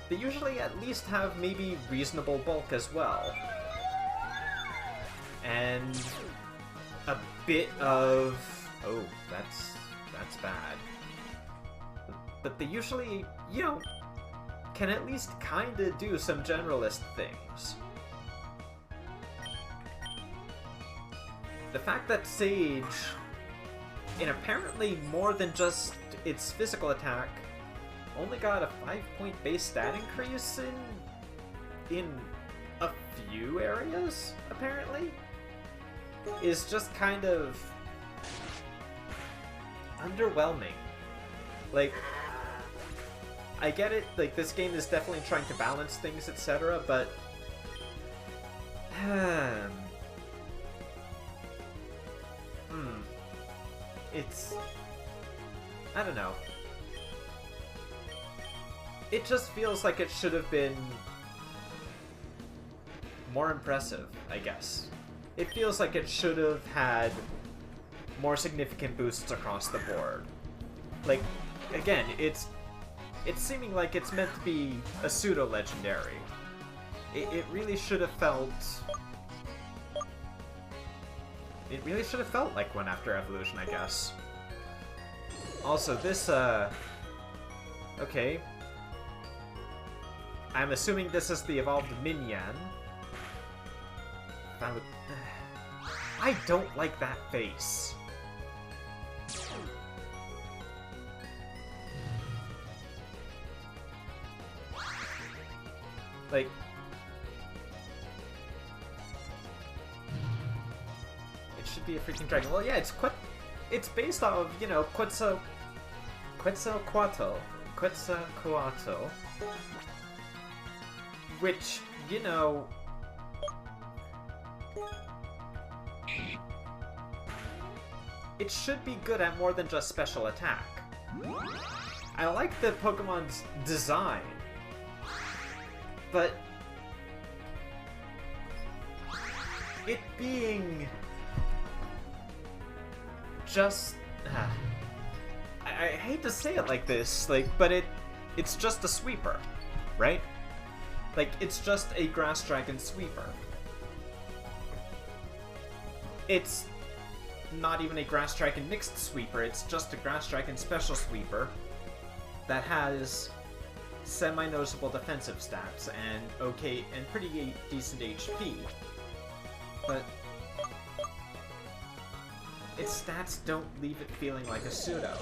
They usually at least have maybe reasonable bulk as well. And a bit of... oh, that's bad. But they usually, you know, can at least kinda do some generalist things. The fact that Sage, in apparently more than just its physical attack, only got a 5-point base stat increase in a few areas, apparently, is just kind of underwhelming. Like, I get it, like, this game is definitely trying to balance things, etc., but it's... I don't know. It just feels like it should have been more impressive, I guess. It feels like it should have had more significant boosts across the board. Like, again, it's seeming like it's meant to be a pseudo-legendary. It really should have felt... it really should have felt like one after evolution, I guess. Also, this, okay. I'm assuming this is the evolved Minion. I don't like that face. Like... it should be a freaking dragon. Well, yeah, it's based off of, you know, Quetzalcoatl. Which, you know... it should be good at more than just special attack. I like the Pokemon's design, but it being just... I hate to say it like this, like, but it's just a sweeper, right? Like, it's just a Grass Dragon sweeper. It's not even a Grass Dragon mixed sweeper, it's just a Grass Dragon special sweeper that has semi-noticeable defensive stats and pretty decent HP. But its stats don't leave it feeling like a pseudo.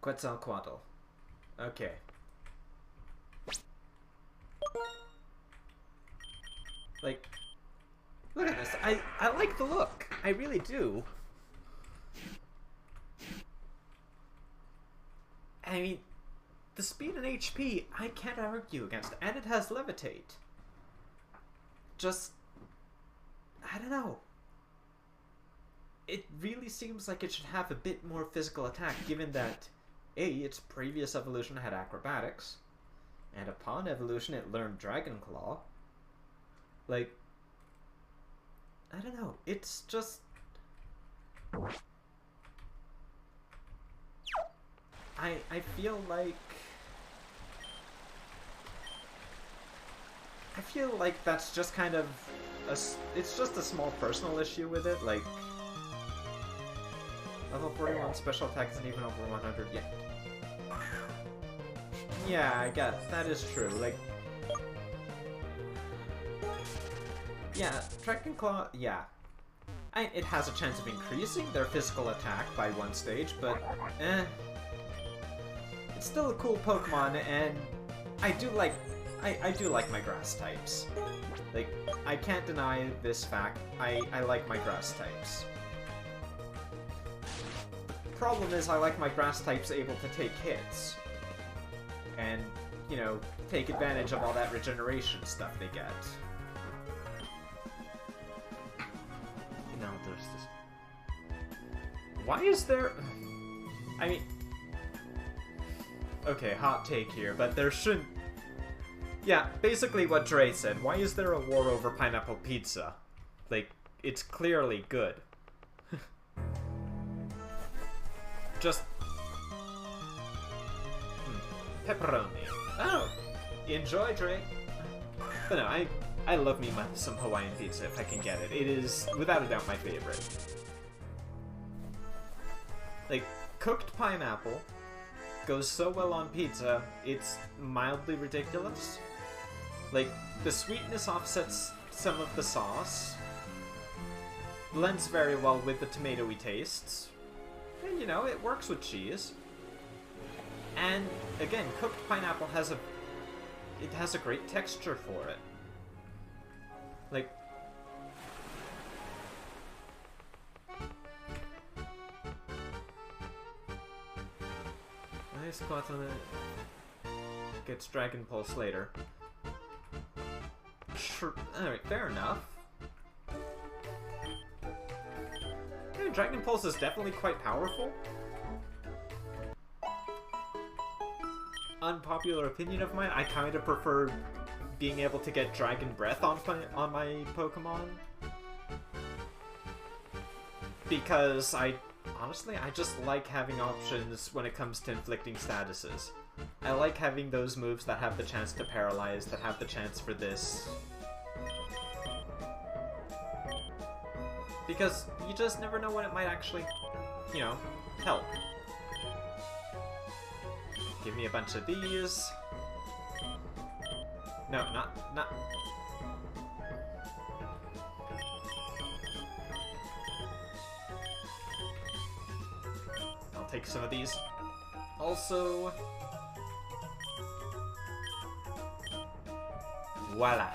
Quetzalcoatl. Okay. Like, look at this. I like the look. I really do. I mean, the speed and HP, I can't argue against. And it has Levitate. Just, I don't know. It really seems like it should have a bit more physical attack, given that A, its previous evolution had acrobatics, and upon evolution it learned Dragon Claw. Like, I don't know, it's just... I feel like... I feel like that's just kind of... it's just a small personal issue with it, like... Level 41 special attack isn't even over 100 yet. Yeah, I guess that is true. Like, yeah, Dragon Claw. Yeah, it has a chance of increasing their physical attack by one stage, but it's still a cool Pokemon, and I do like my grass types. Like, I can't deny this fact. I like my grass types. Problem is, I like my grass types able to take hits and, you know, take advantage of all that regeneration stuff they get. No, there's this... Why is there... I mean... Okay, hot take here, but there shouldn't... Yeah, basically what Dre said. Why is there a war over pineapple pizza? Like, it's clearly good. Just... pepperoni. Oh! Enjoy, Dre. But no, I love me some Hawaiian pizza if I can get it. It is, without a doubt, my favorite. Like, cooked pineapple goes so well on pizza, it's mildly ridiculous. Like, the sweetness offsets some of the sauce. Blends very well with the tomatoey tastes. And, you know, it works with cheese. And, again, cooked pineapple has a great texture for it. Like... Nice Quattro gets Dragon Pulse later. Alright, fair enough. Dragon Pulse is definitely quite powerful. Unpopular opinion of mine, I kind of prefer being able to get Dragon Breath on my Pokemon. Because honestly, I just like having options when it comes to inflicting statuses. I like having those moves that have the chance to paralyze, that have the chance for this. Because you just never know when it might actually, you know, help. Give me a bunch of these. No, not... I'll take some of these. Also... Voila.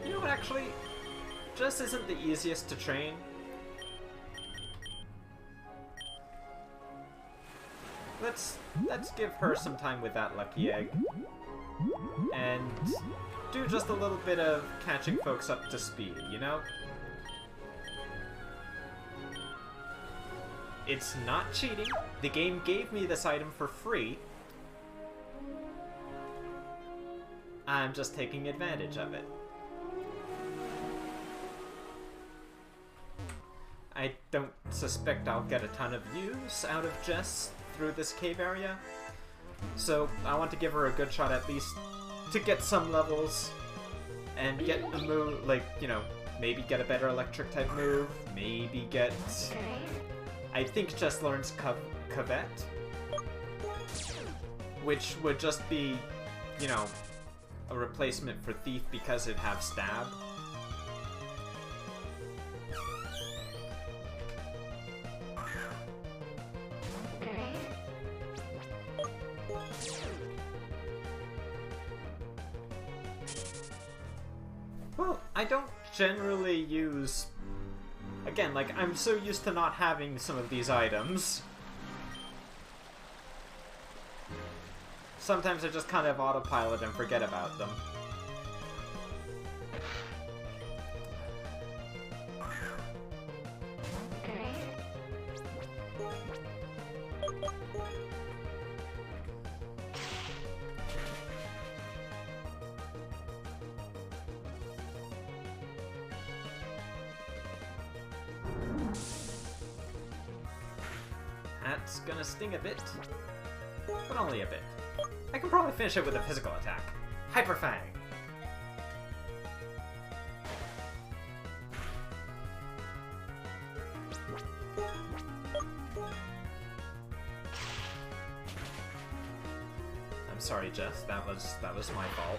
You know what, actually? Jess isn't the easiest to train. Let's give her some time with that lucky egg. And do just a little bit of catching folks up to speed, you know? It's not cheating. The game gave me this item for free. I'm just taking advantage of it. I don't suspect I'll get a ton of use out of Jess through this cave area. So I want to give her a good shot at least to get some levels and get a move, like, you know, maybe get a better electric type move, maybe get... I think Jess learns Cavette, which would just be, you know, a replacement for Thief because it have Stab. Well, I don't generally use... Again, like, I'm so used to not having some of these items. Sometimes I just kind of autopilot and forget about them. That's gonna sting a bit, but only a bit. I can probably finish it with a physical attack. Hyper Fang! I'm sorry, Jess. That was my fault.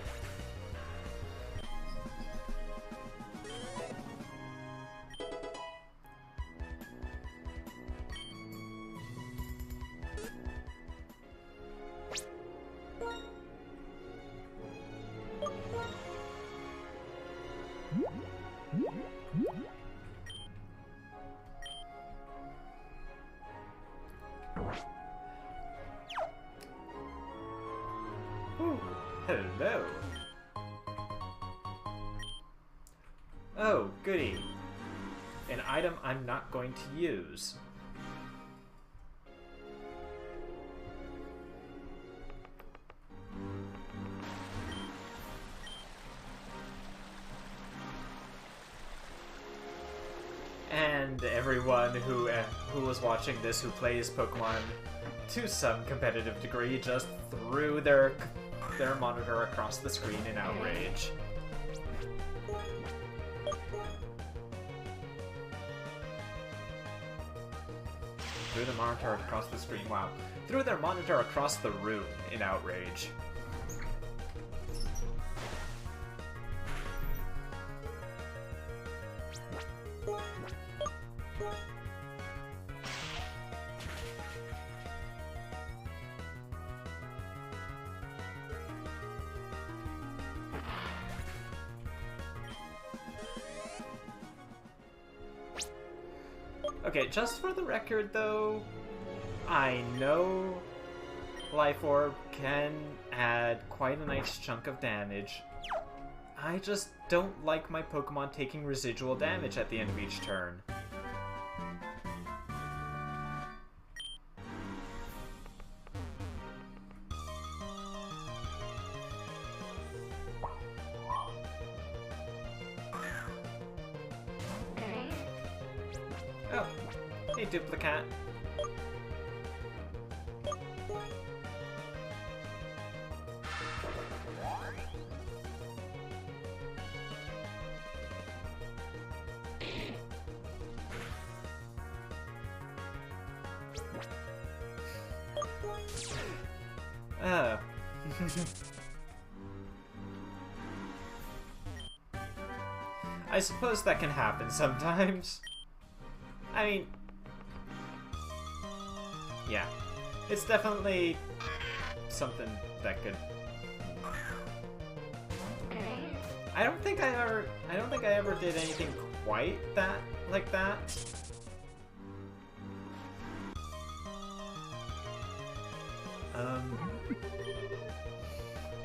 Ooh, hello. Oh, goody. An item I'm not going to use. And everyone who was watching this who plays Pokemon to some competitive degree just threw their monitor across the screen in outrage. Threw the monitor across the screen, wow. Threw their monitor across the room in outrage. Okay, just for the record though, I know Life Orb can add quite a nice chunk of damage. I just don't like my Pokemon taking residual damage at the end of each turn. Oh, hey Duplicate. Oh. I suppose that can happen sometimes. I mean, yeah, it's definitely something that could. I don't think I ever did anything quite that like that.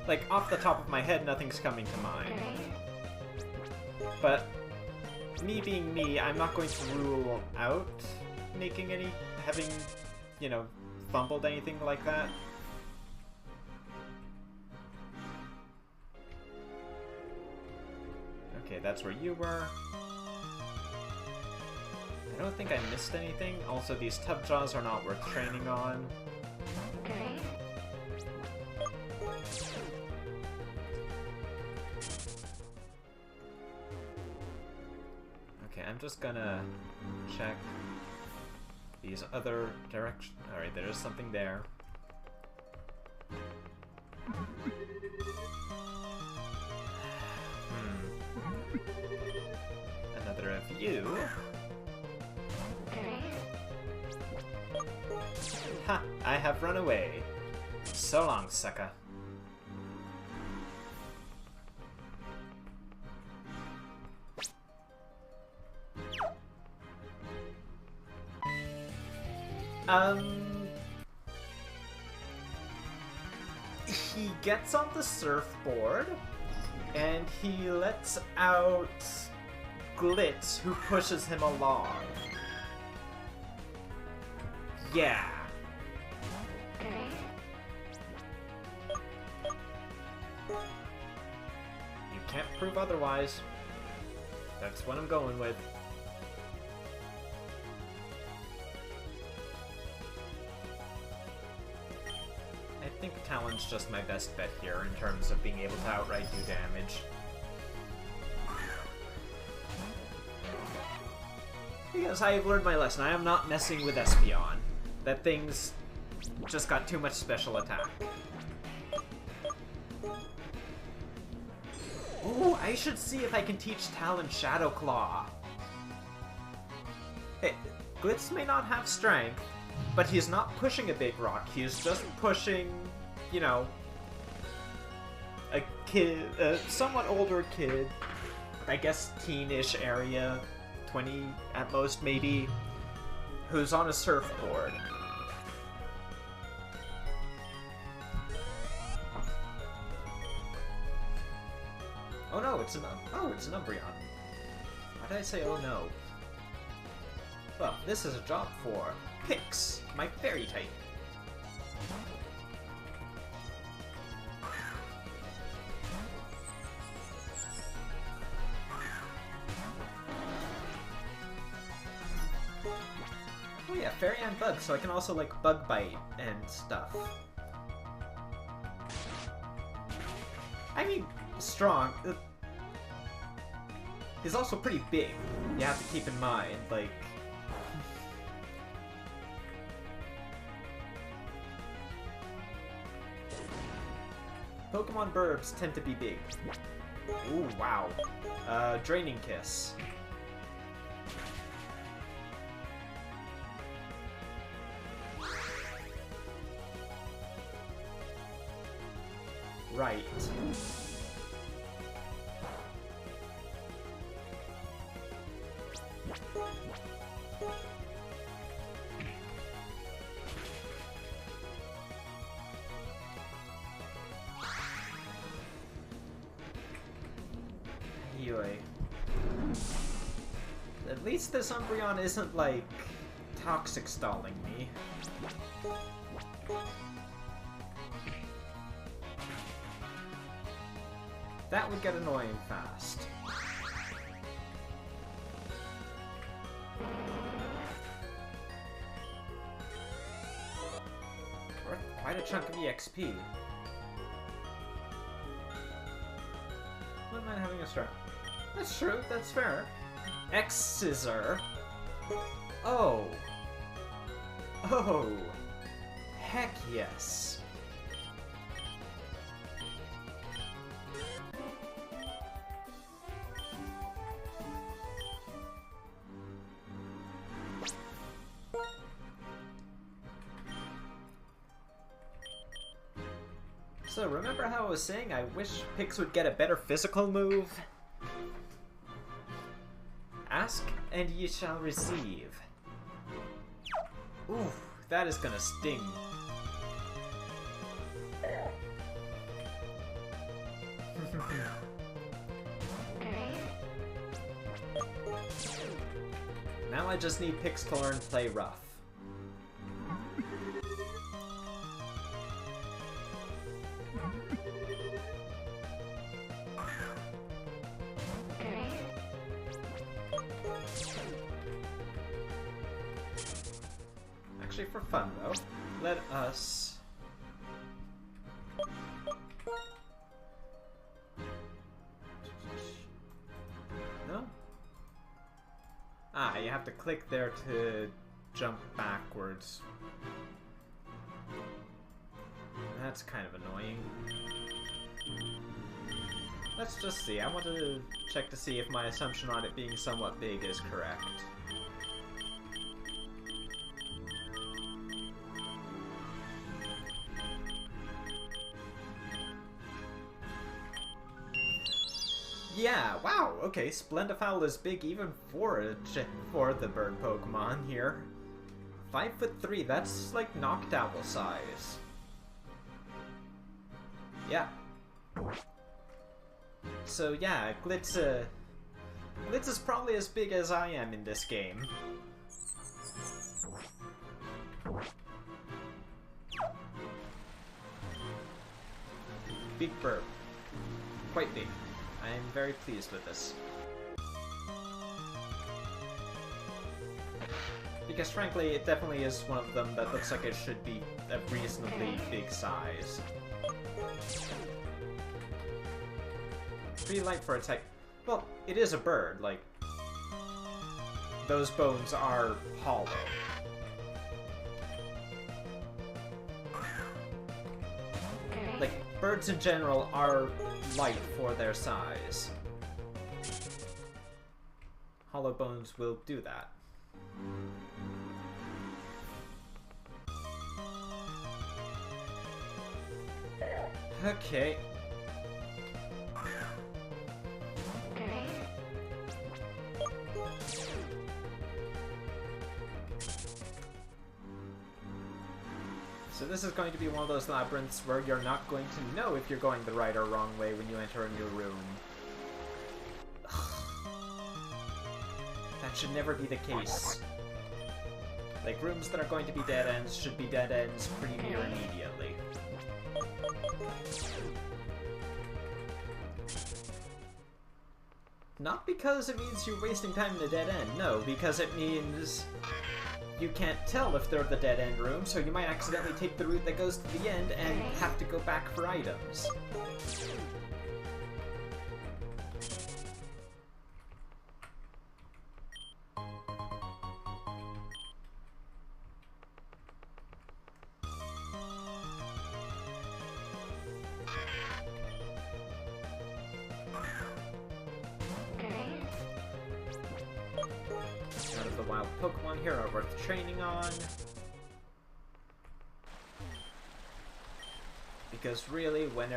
Like, off the top of my head, nothing's coming to mind. But, me being me, I'm not going to rule out having, you know, fumbled anything like that. Okay, that's where you were. I don't think I missed anything. Also, these tub jaws are not worth training on. Okay, I'm just gonna check these other directions. Alright, there is something there. Another of you. Ha! I have run away. So long, sucker. He gets on the surfboard, and he lets out Glitz, who pushes him along. Yeah. You can't prove otherwise. That's what I'm going with. I think Talon's just my best bet here in terms of being able to outright do damage. Because I have learned my lesson. I am not messing with Espeon. That thing's just got too much special attack. Ooh, I should see if I can teach Talon Shadow Claw. Hey, Glitz may not have strength, but he's not pushing a big rock. He's just pushing, you know, a kid, a somewhat older kid, I guess teenish area, 20 at most maybe, who's on a surfboard. Oh no, it's an Umbreon. Why did I say oh no? Well, this is a job for Pix, my fairy type. Oh yeah, fairy and bug, so I can also like bug bite and stuff. I mean, strong. He's also pretty big. You have to keep in mind, like. Pokemon Burbs tend to be big. Ooh, wow. Draining Kiss. Right. Anyway. At least this Umbreon isn't, like, toxic stalling me. That would get annoying fast. Worth quite a chunk of EXP. Wouldn't mind having a start. That's true, that's fair. X-Scissor. Oh. Oh. Heck yes. So, remember how I was saying I wish Pix would get a better physical move? and ye shall receive. Ooh, that is gonna sting. Now I just need Pix to learn Play Rough. Actually, for fun though, let us... No? Ah, you have to click there to jump backwards. That's kind of annoying. Let's just see. I want to check to see if my assumption on it being somewhat big is correct. Yeah, wow, okay, Splendifowl is big even for the bird Pokemon here. 5'3", that's like Noctowl size. Yeah. So yeah, Glitz is probably as big as I am in this game. Big bird. Quite big. I am very pleased with this. Because frankly, it definitely is one of them that looks like it should be a reasonably big size. Pretty light for a type. Well, it is a bird, like... Those bones are hollow. Like, birds in general are light for their size. Hollow bones will do that. Okay. So this is going to be one of those labyrinths where you're not going to know if you're going the right or wrong way when you enter a new room. That should never be the case. Like, rooms that are going to be dead ends should be dead ends pretty near immediately. Not because it means you're wasting time in a dead end, no, because it means you can't tell if they're the dead end room, so you might accidentally take the route that goes to the end and have to go back for items. None of the wild Pokemon here are worth training on. Because really, why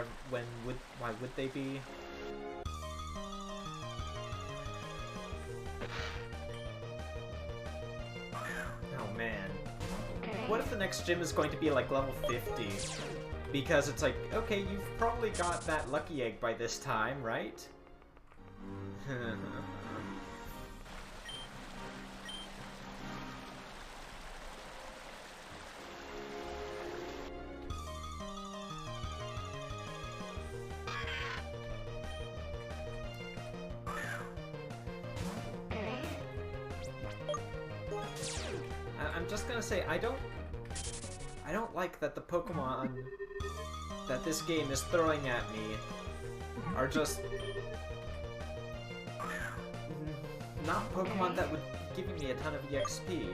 would they be? Oh man. What if the next gym is going to be like level 50? Because it's like, okay, you've probably got that lucky egg by this time, right? I'm just gonna say, I don't like that the Pokemon that this game is throwing at me are just not Pokemon that would be giving me a ton of EXP.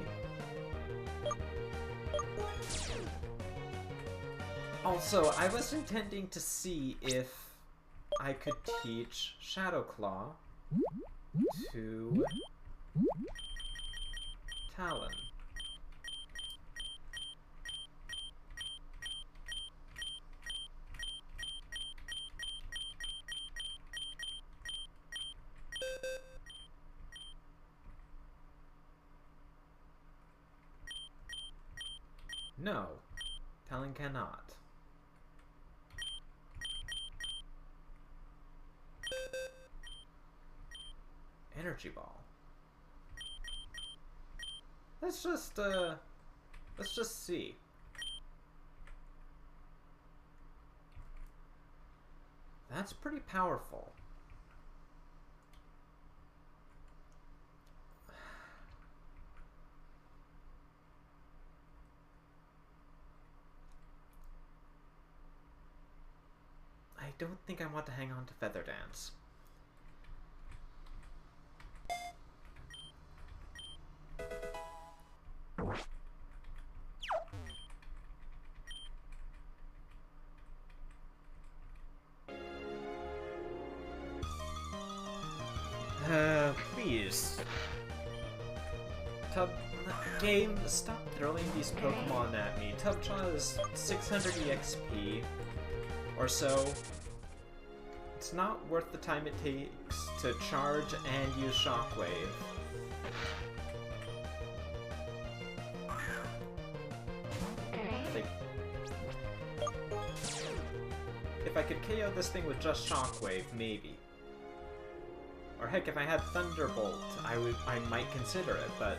Also, I was intending to see if I could teach Shadow Claw to Talon. No. Talon cannot. Energy ball. Let's just see. That's pretty powerful. I don't think I want to hang on to Feather Dance. Please. Game, stop throwing these Pokemon at me. Tubchaw is 600 EXP or so. It's not worth the time it takes to charge and use Shockwave. Like, if I could KO this thing with just Shockwave, maybe. Or heck, if I had Thunderbolt, I might consider it, but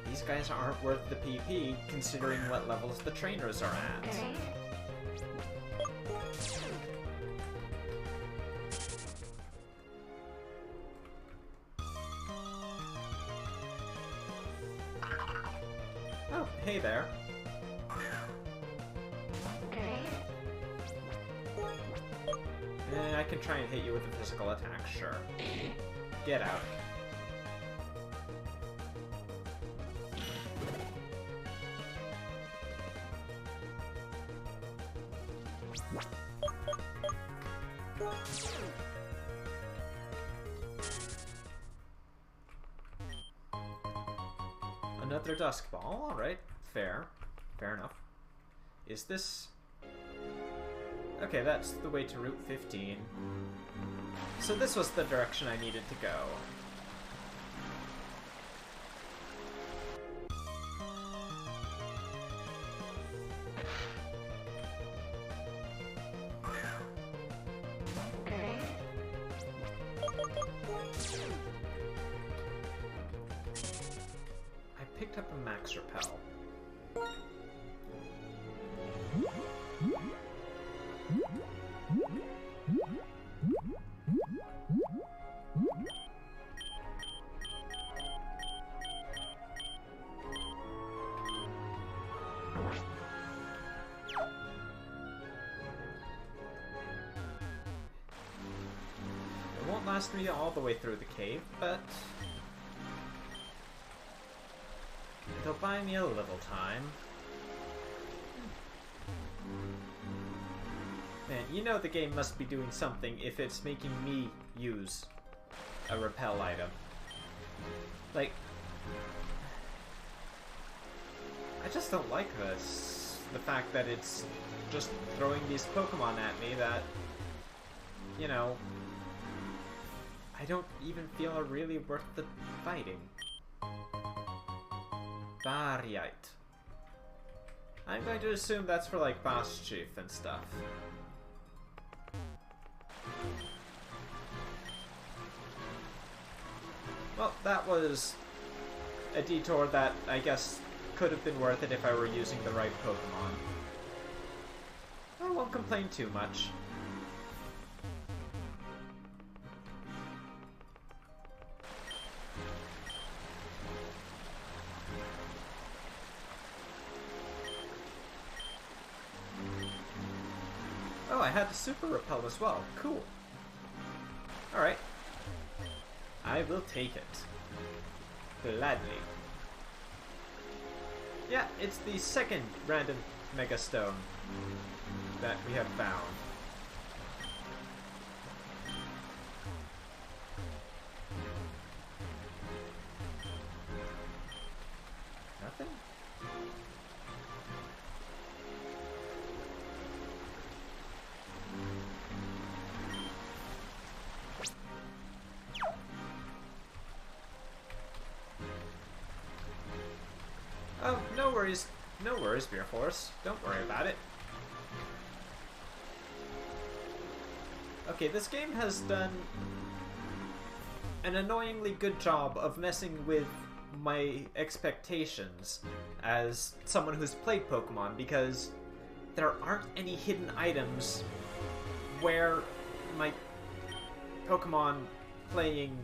these guys aren't worth the PP, considering what levels the trainers are at. Oh, hey there. I can try and hit you with a physical attack, sure. Get out. Another Dusk Ball, alright. Fair. Fair enough. Is this... Okay, that's the way to Route 15. So this was the direction I needed to go. I picked up a Max Repel. It won't last me all the way through the cave, but it'll buy me a little time. Man, you know the game must be doing something if it's making me use a repel item. Like, I just don't like this. The fact that it's just throwing these Pokemon at me that, you know, I don't even feel are really worth the fighting. Variite. I'm going to assume that's for, like, Boss Chief and stuff. Well, that was a detour that I guess could have been worth it if I were using the right Pokemon. I won't complain too much. Oh, I had the Super Repel as well. Cool. Alright. I will take it. Gladly. Yeah, it's the second random Mega Stone that we have found. Nothing? Oh, no worries. No worries, Beer Force. Don't worry about it. Okay, this game has done an annoyingly good job of messing with my expectations as someone who's played Pokemon, because there aren't any hidden items where my Pokemon playing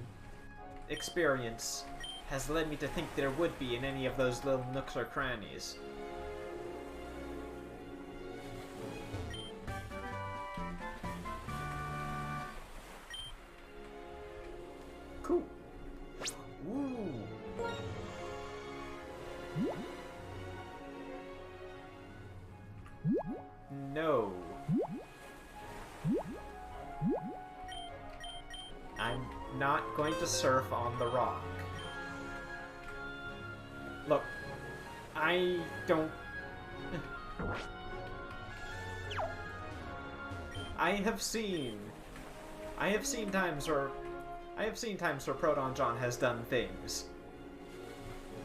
experience has led me to think there would be in any of those little nooks or crannies. Cool. Ooh. No. I'm not going to surf on the rock. Look, I don't... I have seen times where Proton John has done things.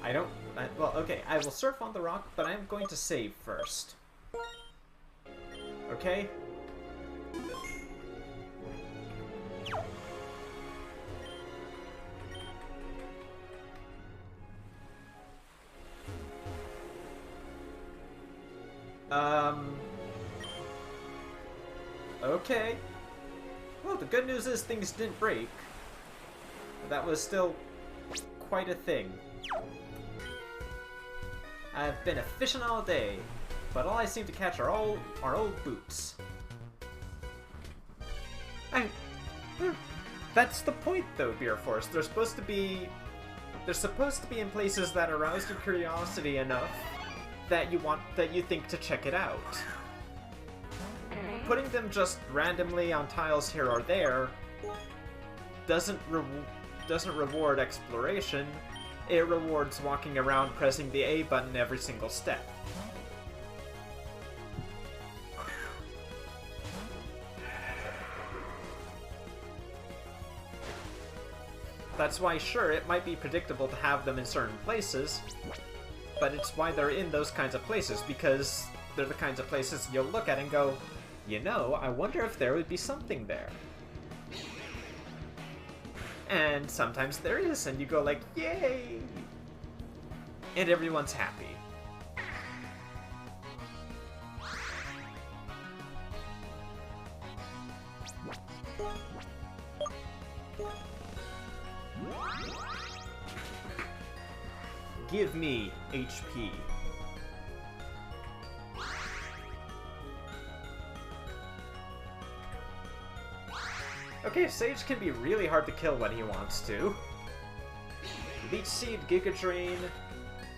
Well, okay, I will surf on the rock, but I'm going to save first. Okay? Okay. Well, the good news is things didn't break. That was still quite a thing. I've been a fishing all day, but all I seem to catch are old boots. That's the point, though, Beer Force. They're supposed to be in places that arouse your curiosity enough that you think to check it out. Putting them just randomly on tiles here or there doesn't reward exploration. It rewards walking around pressing the A button every single step. That's why, sure, it might be predictable to have them in certain places, but it's why they're in those kinds of places, because they're the kinds of places you'll look at and go, you know, I wonder if there would be something there. And sometimes there is, and you go like, yay! And everyone's happy. Give me HP. Okay, Sage can be really hard to kill when he wants to. Leech Seed, Giga Drain,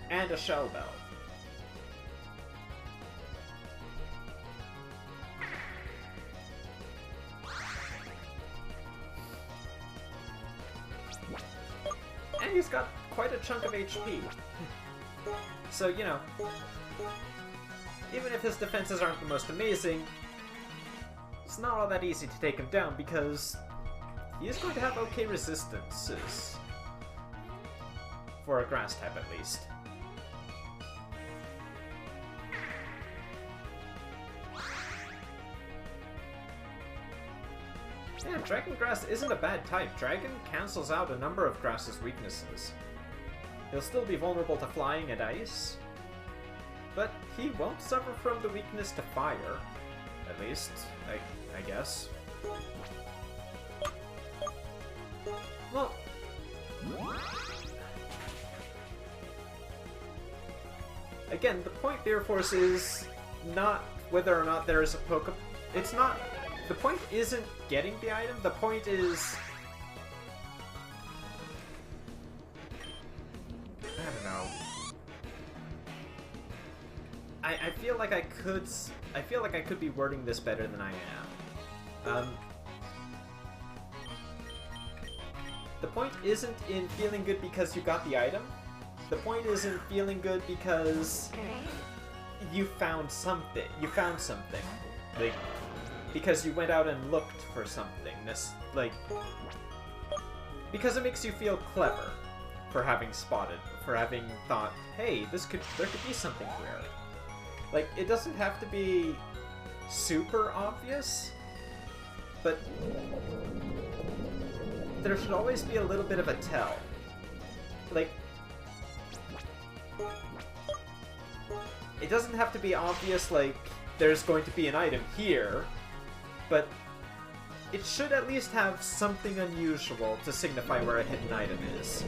and a Shell Bell. And he's got quite a chunk of HP. So, you know, even if his defenses aren't the most amazing, it's not all that easy to take him down, because he is going to have okay resistances. For a grass type, at least. Yeah, Dragon Grass isn't a bad type. Dragon cancels out a number of Grass's weaknesses. He'll still be vulnerable to flying and ice, but he won't suffer from the weakness to fire. At least, I guess. Well... Again, the point, Beer Force, is not whether or not there is a Pokemon. It's not... The point isn't getting the item, the point is... I don't know. I feel like I could be wording this better than I am. The point isn't in feeling good because you got the item. The point is in feeling good because you found something. You found something. Like, because you went out and looked for something. Like, because it makes you feel clever for having spotted, for having thought, hey, there could be something here. Like, it doesn't have to be super obvious, but there should always be a little bit of a tell. Like, it doesn't have to be obvious, like, there's going to be an item here, but it should at least have something unusual to signify where a hidden item is.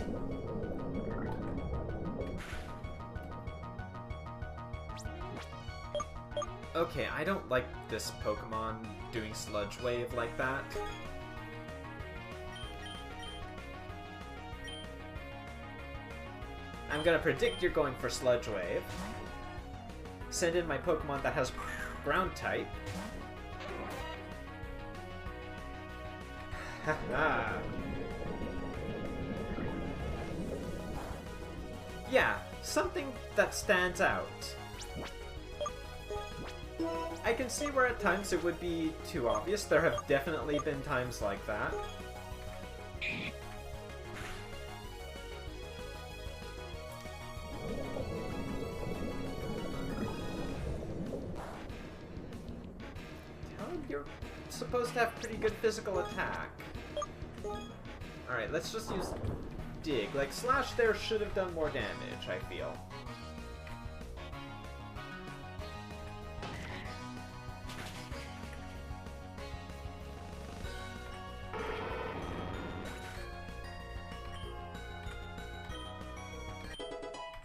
Okay, I don't like this Pokemon doing Sludge Wave like that. I'm gonna predict you're going for Sludge Wave. Send in my Pokemon that has Ground type. Haha. Yeah, something that stands out. I can see where at times it would be too obvious. There have definitely been times like that. You're supposed to have pretty good physical attack. Alright, let's just use Dig. Like, Slash there should have done more damage, I feel.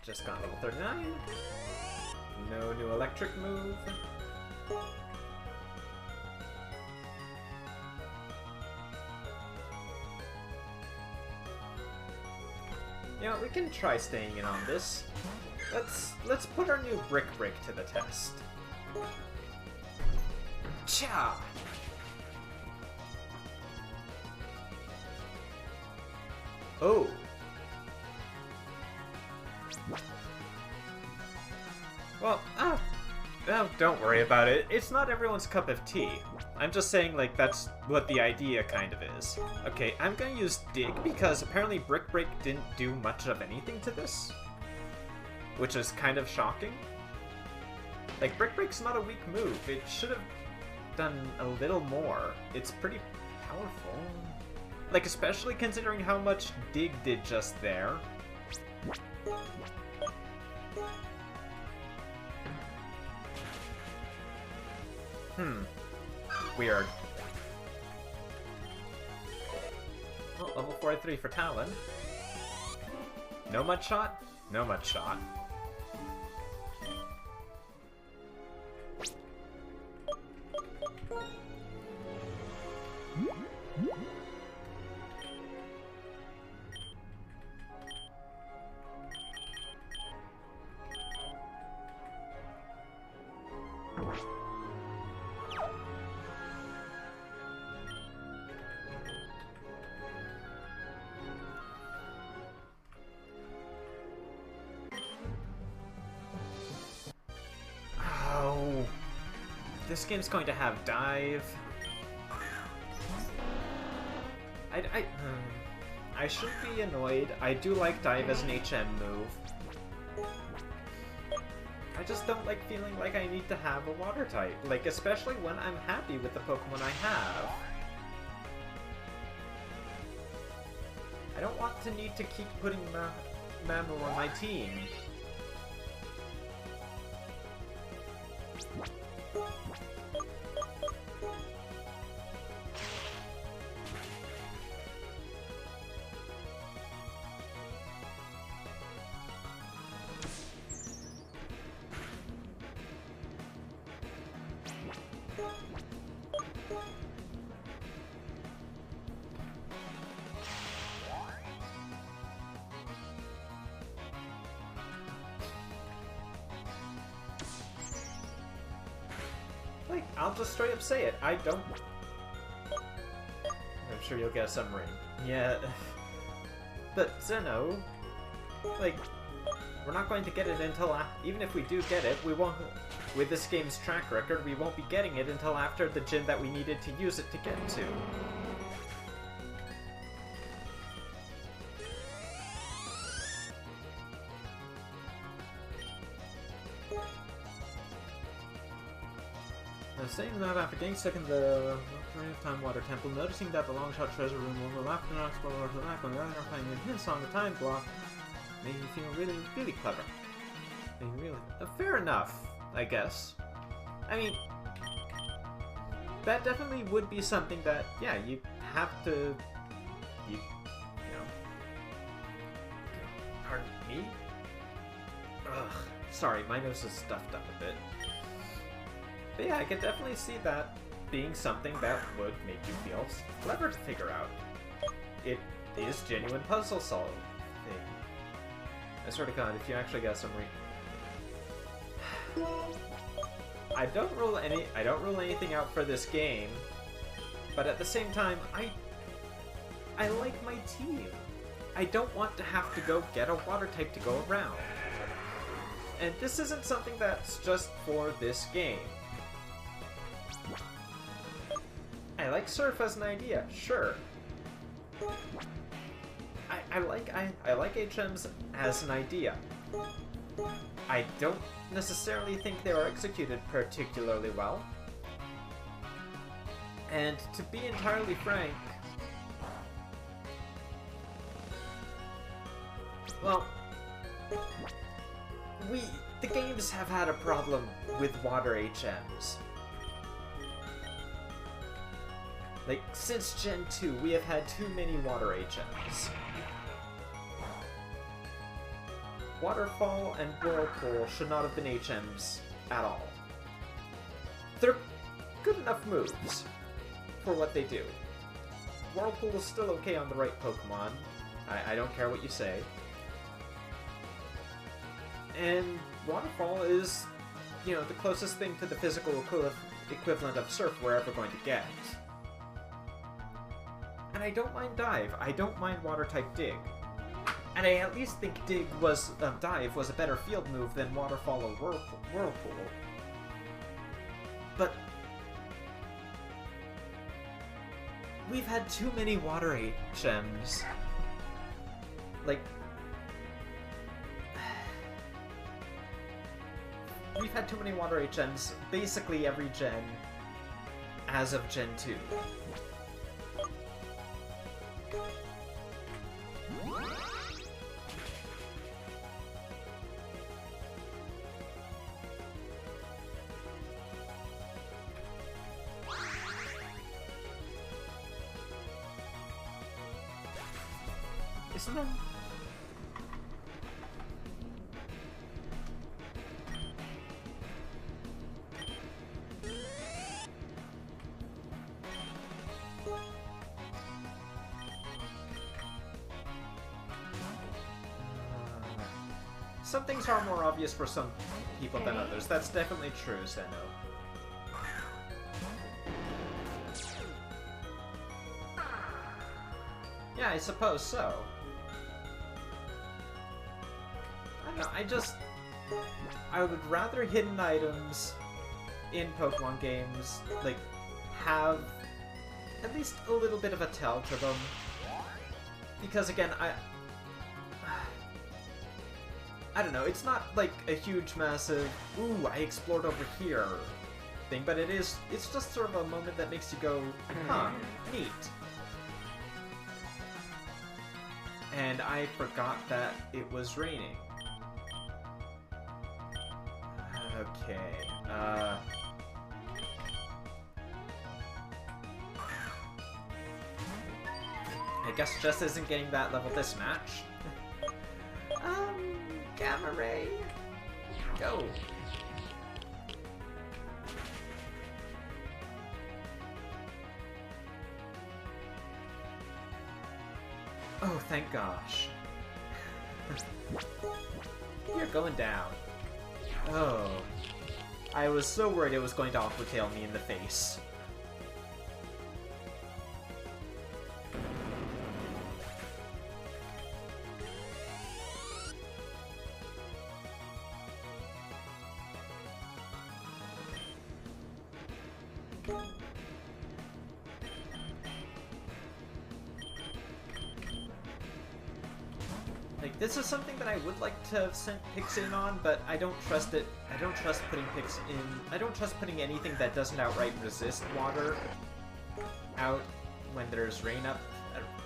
Just got level 39. No new electric move. You know, we can try staying in on this. Let's put our new Brick to the test. Cha! Oh. Well, oh, don't worry about it. It's not everyone's cup of tea. I'm just saying, like, that's what the idea kind of is. Okay, I'm gonna use Dig because apparently Brick didn't do much of anything to this. Which is kind of shocking. Like, Brick Break's not a weak move. It should have done a little more. It's pretty powerful. Like, especially considering how much Dig did just there. Weird. Well, level 43 for Talon. No Mud Shot? No Mud Shot. This game's going to have Dive. I shouldn't be annoyed. I do like Dive as an HM move. I just don't like feeling like I need to have a Water type. Like, especially when I'm happy with the Pokemon I have. I don't want to need to keep putting Mamu on my team. Like, I'll just straight up say it. I don't... I'm sure you'll get a submarine. Yeah. But, Zeno... Like, we're not going to get it until... Even if we do get it, we won't... With this game's track record, we won't be getting it until after the gym that we needed to use it to get to. Saying that after getting stuck in the Time Water Temple, noticing that the long shot treasure room overlapped and explored the back on the other, playing with hints on the time block, made me feel really, really clever. Really. Fair enough, I guess. I mean, that definitely would be something that, yeah, you have to, you know. Pardon me? Ugh, sorry, my nose is stuffed up a bit. But yeah, I could definitely see that being something that would make you feel clever to figure out. It is genuine puzzle solving. I swear to God, if you actually got some I don't rule anything out for this game, but at the same time, I like my team. I don't want to have to go get a water type to go around. And this isn't something that's just for this game. I like Surf as an idea, sure. I like HMs as an idea. I don't necessarily think they were executed particularly well. And to be entirely frank, well, the games have had a problem with water HMs. Like, since Gen 2, we have had too many water HMs. Waterfall and Whirlpool should not have been HMs at all. They're good enough moves for what they do. Whirlpool is still okay on the right Pokemon. I don't care what you say. And Waterfall is, you know, the closest thing to the physical equivalent of Surf we're ever going to get. And I don't mind Dive. I don't mind Water-type Dig. And I at least think Dive was a better field move than Waterfall or Whirlpool. But we've had too many Water HMs. Like, we've had too many Water HMs basically every gen as of Gen 2. Isn't that... Some things are more obvious for some people than others. That's definitely true, Zeno. Yeah, I suppose so. I don't know, I would rather hidden items in Pokemon games, like, have at least a little bit of a tell to them. Because again, I don't know, it's not like a huge, massive, ooh, I explored over here thing, but it's just sort of a moment that makes you go, huh, neat. And I forgot that it was raining. Okay, I guess Jess isn't getting that level this match. Gamma Ray! Go! Oh, thank gosh. You're going down. Oh. I was so worried it was going to Aqua Tail me in the face. Like, this is something that I would like to have sent Pix in on, but I don't trust it. I don't trust putting Pix in. I don't trust putting anything that doesn't outright resist water out when there's rain up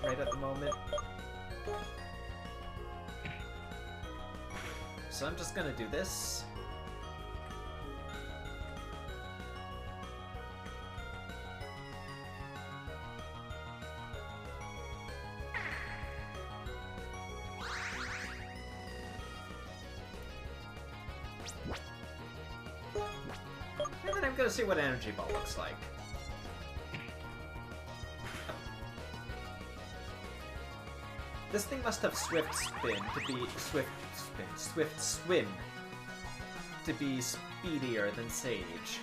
right at the moment. So I'm just gonna do this. And then I'm gonna see what Energy Ball looks like. This thing must have Swift Spin to be Swift Swim to be speedier than Sage.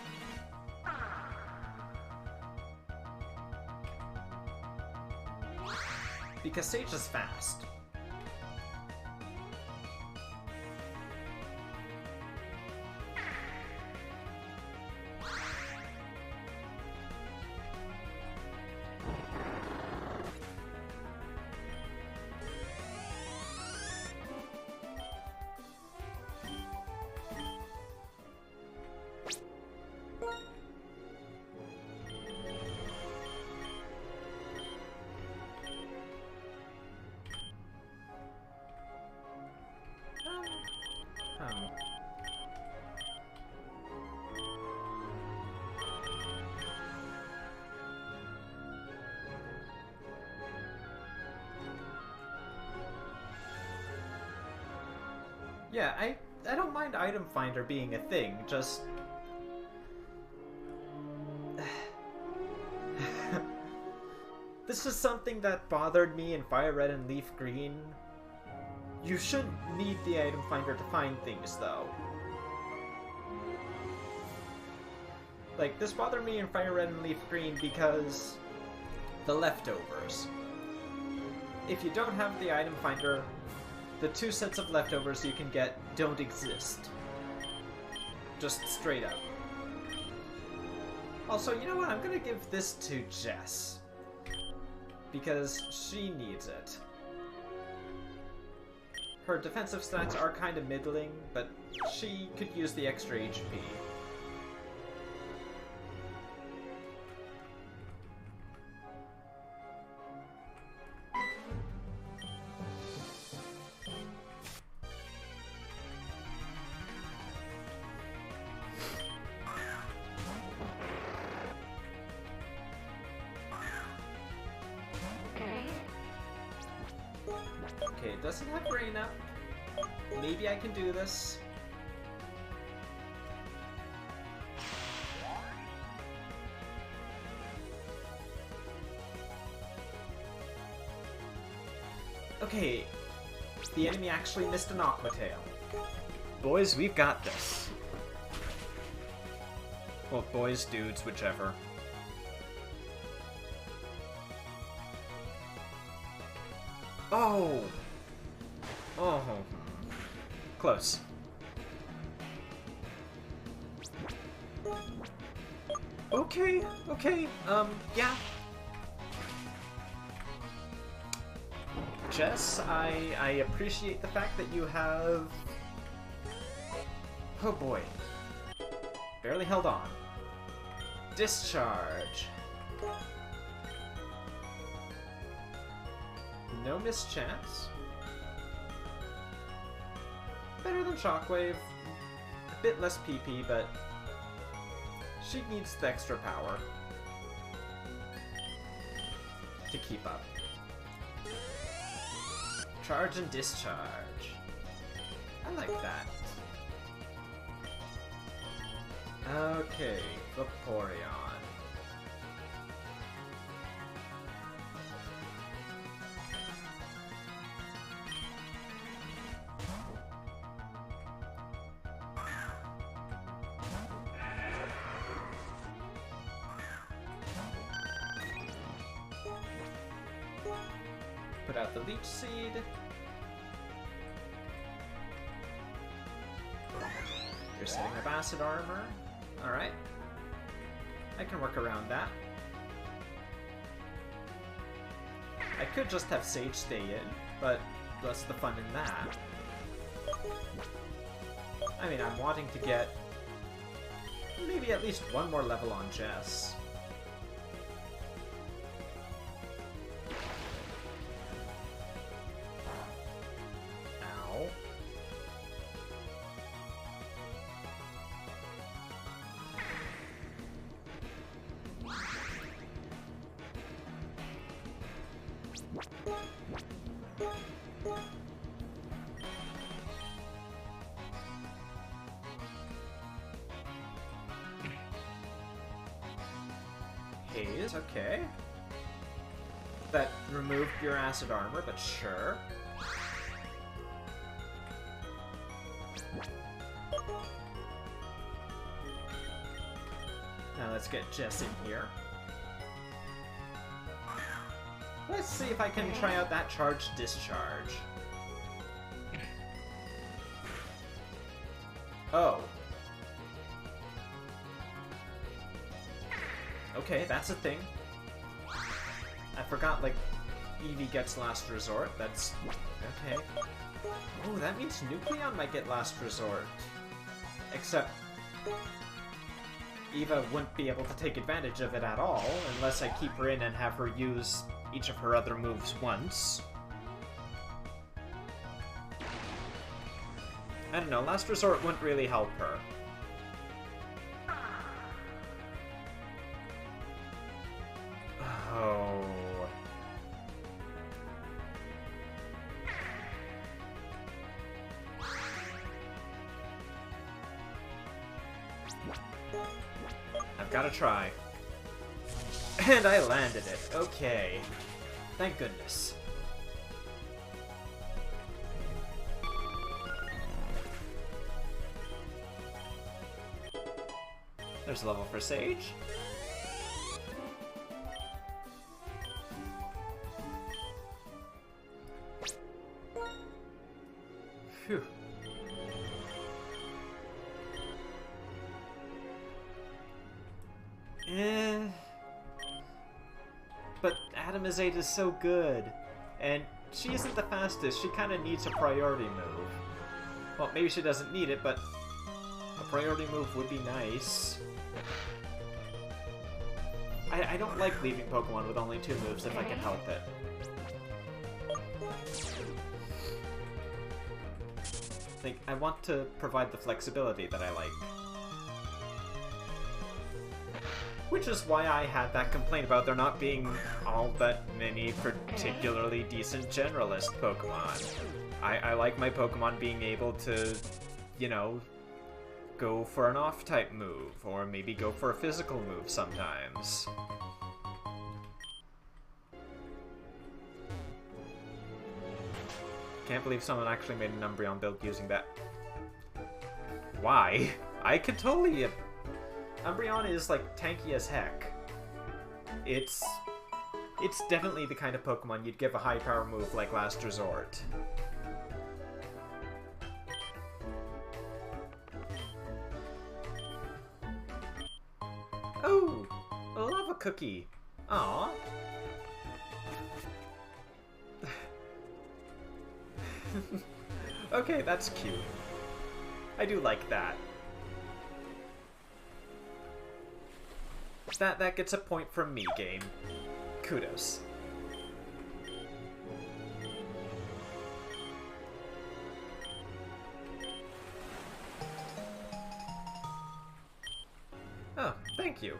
Because Sage is fast. Yeah, I don't mind Item Finder being a thing, just... This is something that bothered me in Fire Red and Leaf Green. You shouldn't need the Item Finder to find things, though. Like, this bothered me in Fire Red and Leaf Green because... the leftovers. If you don't have the Item Finder, the 2 sets of leftovers you can get don't exist. Just straight up. Also, you know what? I'm gonna give this to Jess. Because she needs it. Her defensive stats are kind of middling, but she could use the extra HP. Okay, it doesn't have rain up. Maybe I can do this. Okay, the enemy actually missed an Aqua Tail. Boys, we've got this. Well, boys, dudes, whichever. Oh! Oh. Close. Okay, okay, yeah. Jess, I appreciate the fact that you have... Oh boy. Barely held on. Discharge. No mischance. Better than Shockwave. A bit less PP, but she needs the extra power to keep up. Charge and discharge. I like that. Okay, Vaporeon. Put out the Leech Seed. You're setting up Acid Armor. Alright. I can work around that. I could just have Sage stay in, but what's the fun in that? I mean, I'm wanting to get maybe at least one more level on Jess. Ow. Haze, okay. That removed your acid armor, but sure. Now let's get Jess in here. Let's see if I can try out that charge discharge. Oh. Okay, that's a thing. I forgot, like, Eevee gets Last Resort. That's... okay. Oh, that means Nucleon might get Last Resort. Except... Eva wouldn't be able to take advantage of it at all, unless I keep her in and have her use each of her other moves once. I don't know, Last Resort wouldn't really help her. Oh. I've got to try. And I landed it. Okay. Thank goodness. There's a level for Sage. Phew. But Atomizade is so good, and she isn't the fastest. She kind of needs a priority move. Well, maybe she doesn't need it, but a priority move would be nice. I don't like leaving Pokemon with only 2 moves if I can help it. Like, I want to provide the flexibility that I like. Which is why I had that complaint about there not being all that many particularly decent generalist Pokemon. I like my Pokemon being able to, you know, go for an off-type move, or maybe go for a physical move sometimes. Can't believe someone actually made an Umbreon build using that. Why? I could totally... Umbreon is, like, tanky as heck. It's definitely the kind of Pokemon you'd give a high-power move like Last Resort. Oh! A lava cookie! Aww. Okay, that's cute. I do like that. That gets a point from me, game. Kudos. Oh, thank you.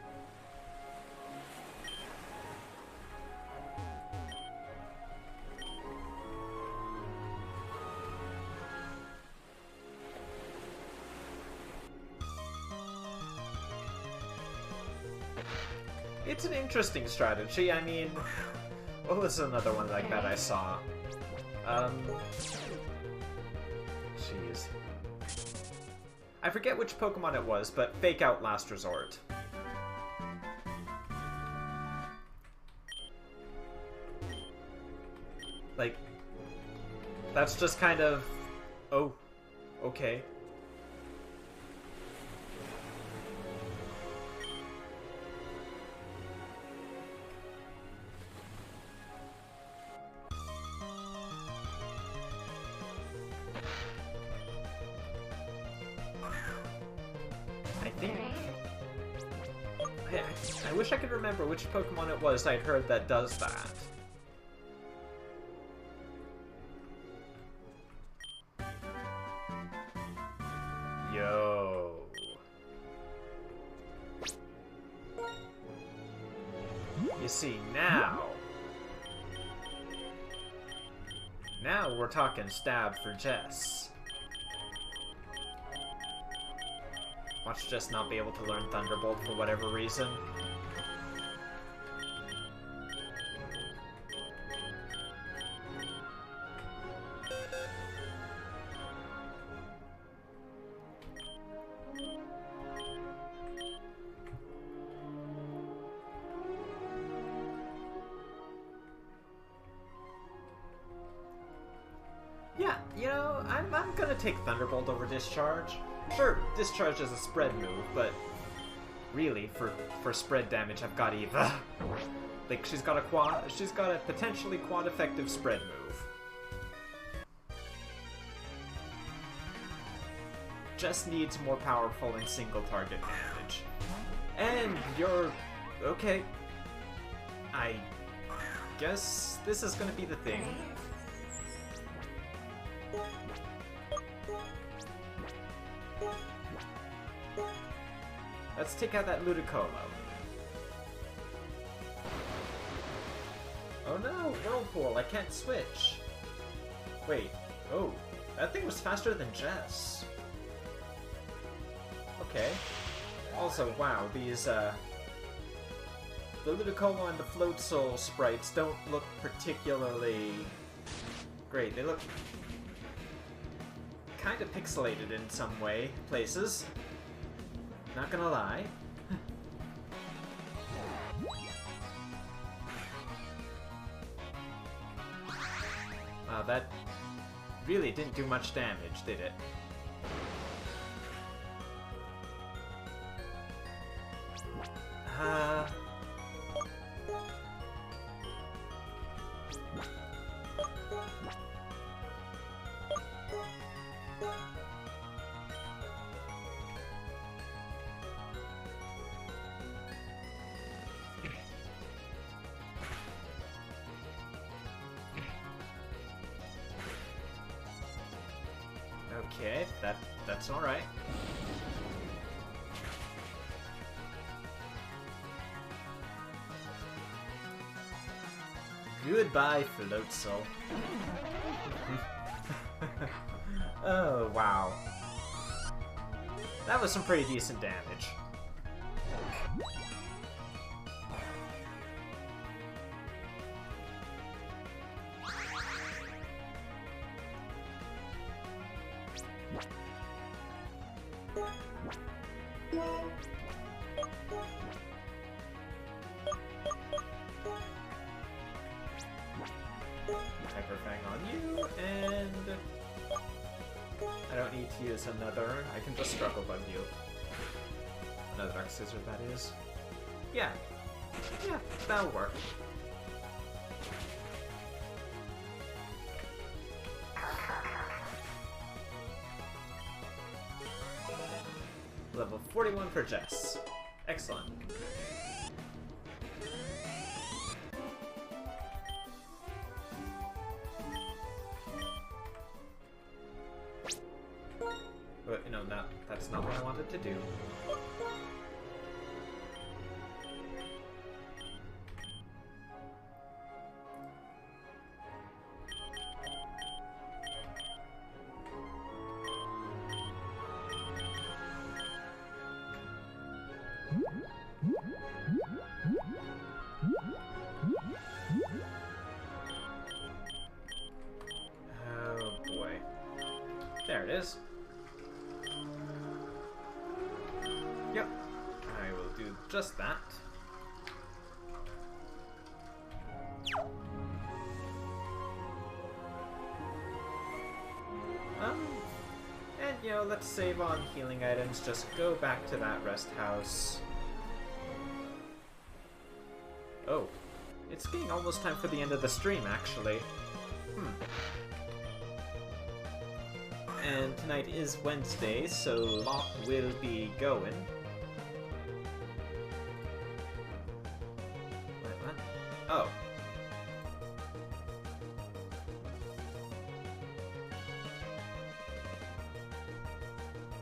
It's an interesting strategy. I mean, what was another one like that I saw? Jeez. I forget which Pokemon it was, but fake out Last Resort. Like, that's just kind of... oh, okay. I wish I could remember which Pokemon it was I'd heard that does that. Yo. You see, now we're talking stab for Jess. Watch Jess not be able to learn Thunderbolt for whatever reason. Yeah, you know, I'm gonna take Thunderbolt over Discharge. Sure, Discharge is a spread move, but really, for spread damage, I've got Eva. Like, she's got a potentially quad effective spread move. Just needs more powerful and single target damage. And you're okay. I guess this is gonna be the thing. Let's take out that Ludicolo. Oh no, Whirlpool, I can't switch. Wait, oh, that thing was faster than Jess. Okay. Also, wow, these, the Ludicolo and the Floatzel sprites don't look particularly great. They look kind of pixelated in some places. Not gonna lie. Wow, that really didn't do much damage, did it? Okay, that's all right. Goodbye, Floatzel. Oh, wow. That was some pretty decent damage. Hyperfang on you, and I don't need to use another. I can just Struggle Bug you. Another Dark Scissor, that is. Yeah, that'll work. Level 41 for Jess. Excellent. But, you know, that's not what I wanted to do. Oh boy. There it is. Yep. I will do just that. And you know, let's save on healing items, just go back to that rest house. Oh, it's getting almost time for the end of the stream, actually. And tonight is Wednesday, so Locke will be going. Oh.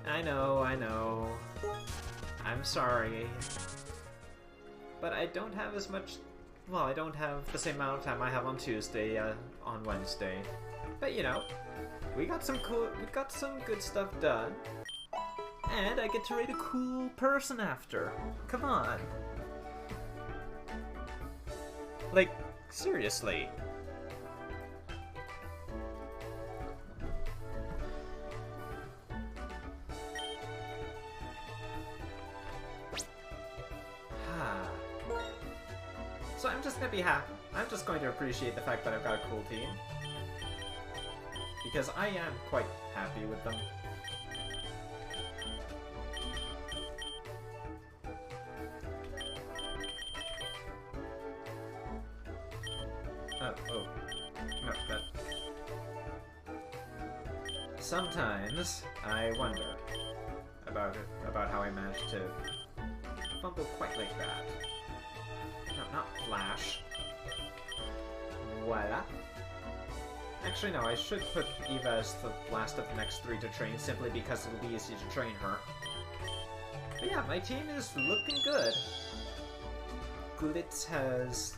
I know. I'm sorry. But I don't have as much... Well, I don't have the same amount of time I have on Tuesday, on Wednesday. But, you know, we got some good stuff done. And I get to rate a cool person after. Come on. Like, seriously. So I'm just gonna be happy. I'm just going to appreciate the fact that I've got a cool team. Because I am quite happy with them. Oh. No, that... Sometimes I wonder about how I managed to fumble quite like that. No, not Flash. Voila. Actually, no, I should put Eva as the last of the next three to train, simply because it'll be easy to train her. But yeah, my team is looking good. Glitz has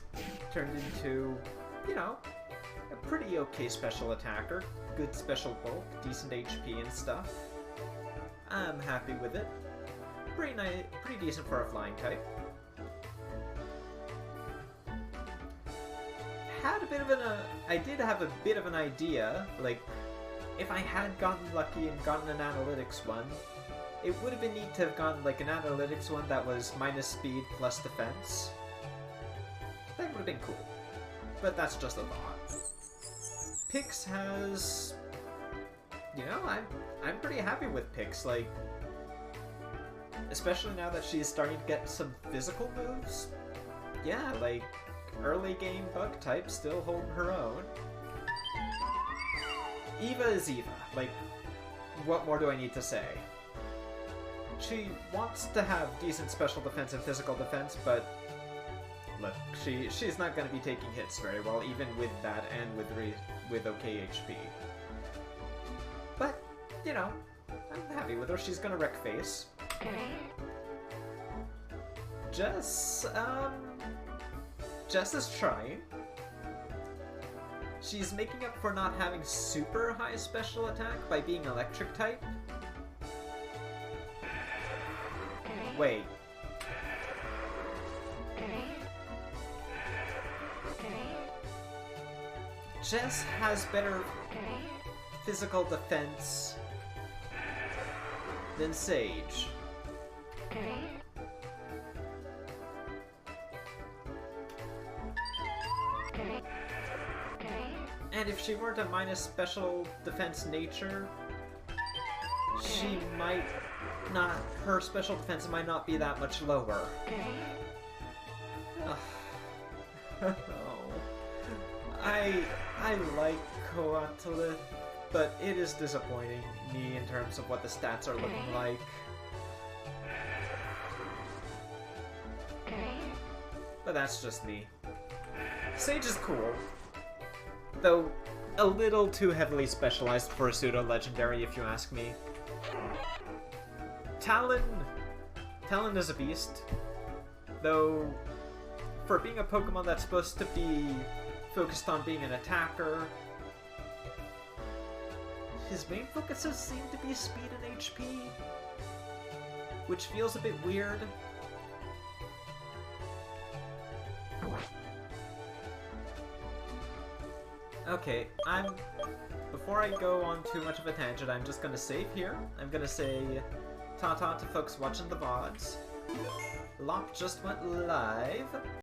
turned into, you know, a pretty okay special attacker. Good special bulk, decent HP and stuff. I'm happy with it. Pretty decent for a flying type. I did have a bit of an idea, like, if I had gotten lucky and gotten an analytics one, it would have been neat to have gotten, like, an analytics one that was minus speed plus defense. That would have been cool. But that's just a thought. Pix has... You know, I'm pretty happy with Pix, like... Especially now that she's starting to get some physical moves. Yeah, like... Early game bug type still holding her own. Eva is Eva. Like, what more do I need to say? She wants to have decent special defense and physical defense, but look, she's not going to be taking hits very well, even with that and with okay HP. But, you know, I'm happy with her. She's going to wreck face. Jess is trying. She's making up for not having super high special attack by being electric type. Wait. Jess has better physical defense than Sage. And if she weren't a minus special defense nature, she might not... Her special defense might not be that much lower. Oh. I like Coatolith, but it is disappointing me in terms of what the stats are looking like. But that's just me. Sage is cool. Though, a little too heavily specialized for a pseudo-legendary, if you ask me. Talon is a beast. Though, for being a Pokemon that's supposed to be focused on being an attacker, his main focuses seem to be speed and HP, which feels a bit weird. Okay, before I go on too much of a tangent, I'm just gonna save here. I'm gonna say ta-ta to folks watching the VODs. Locke just went live.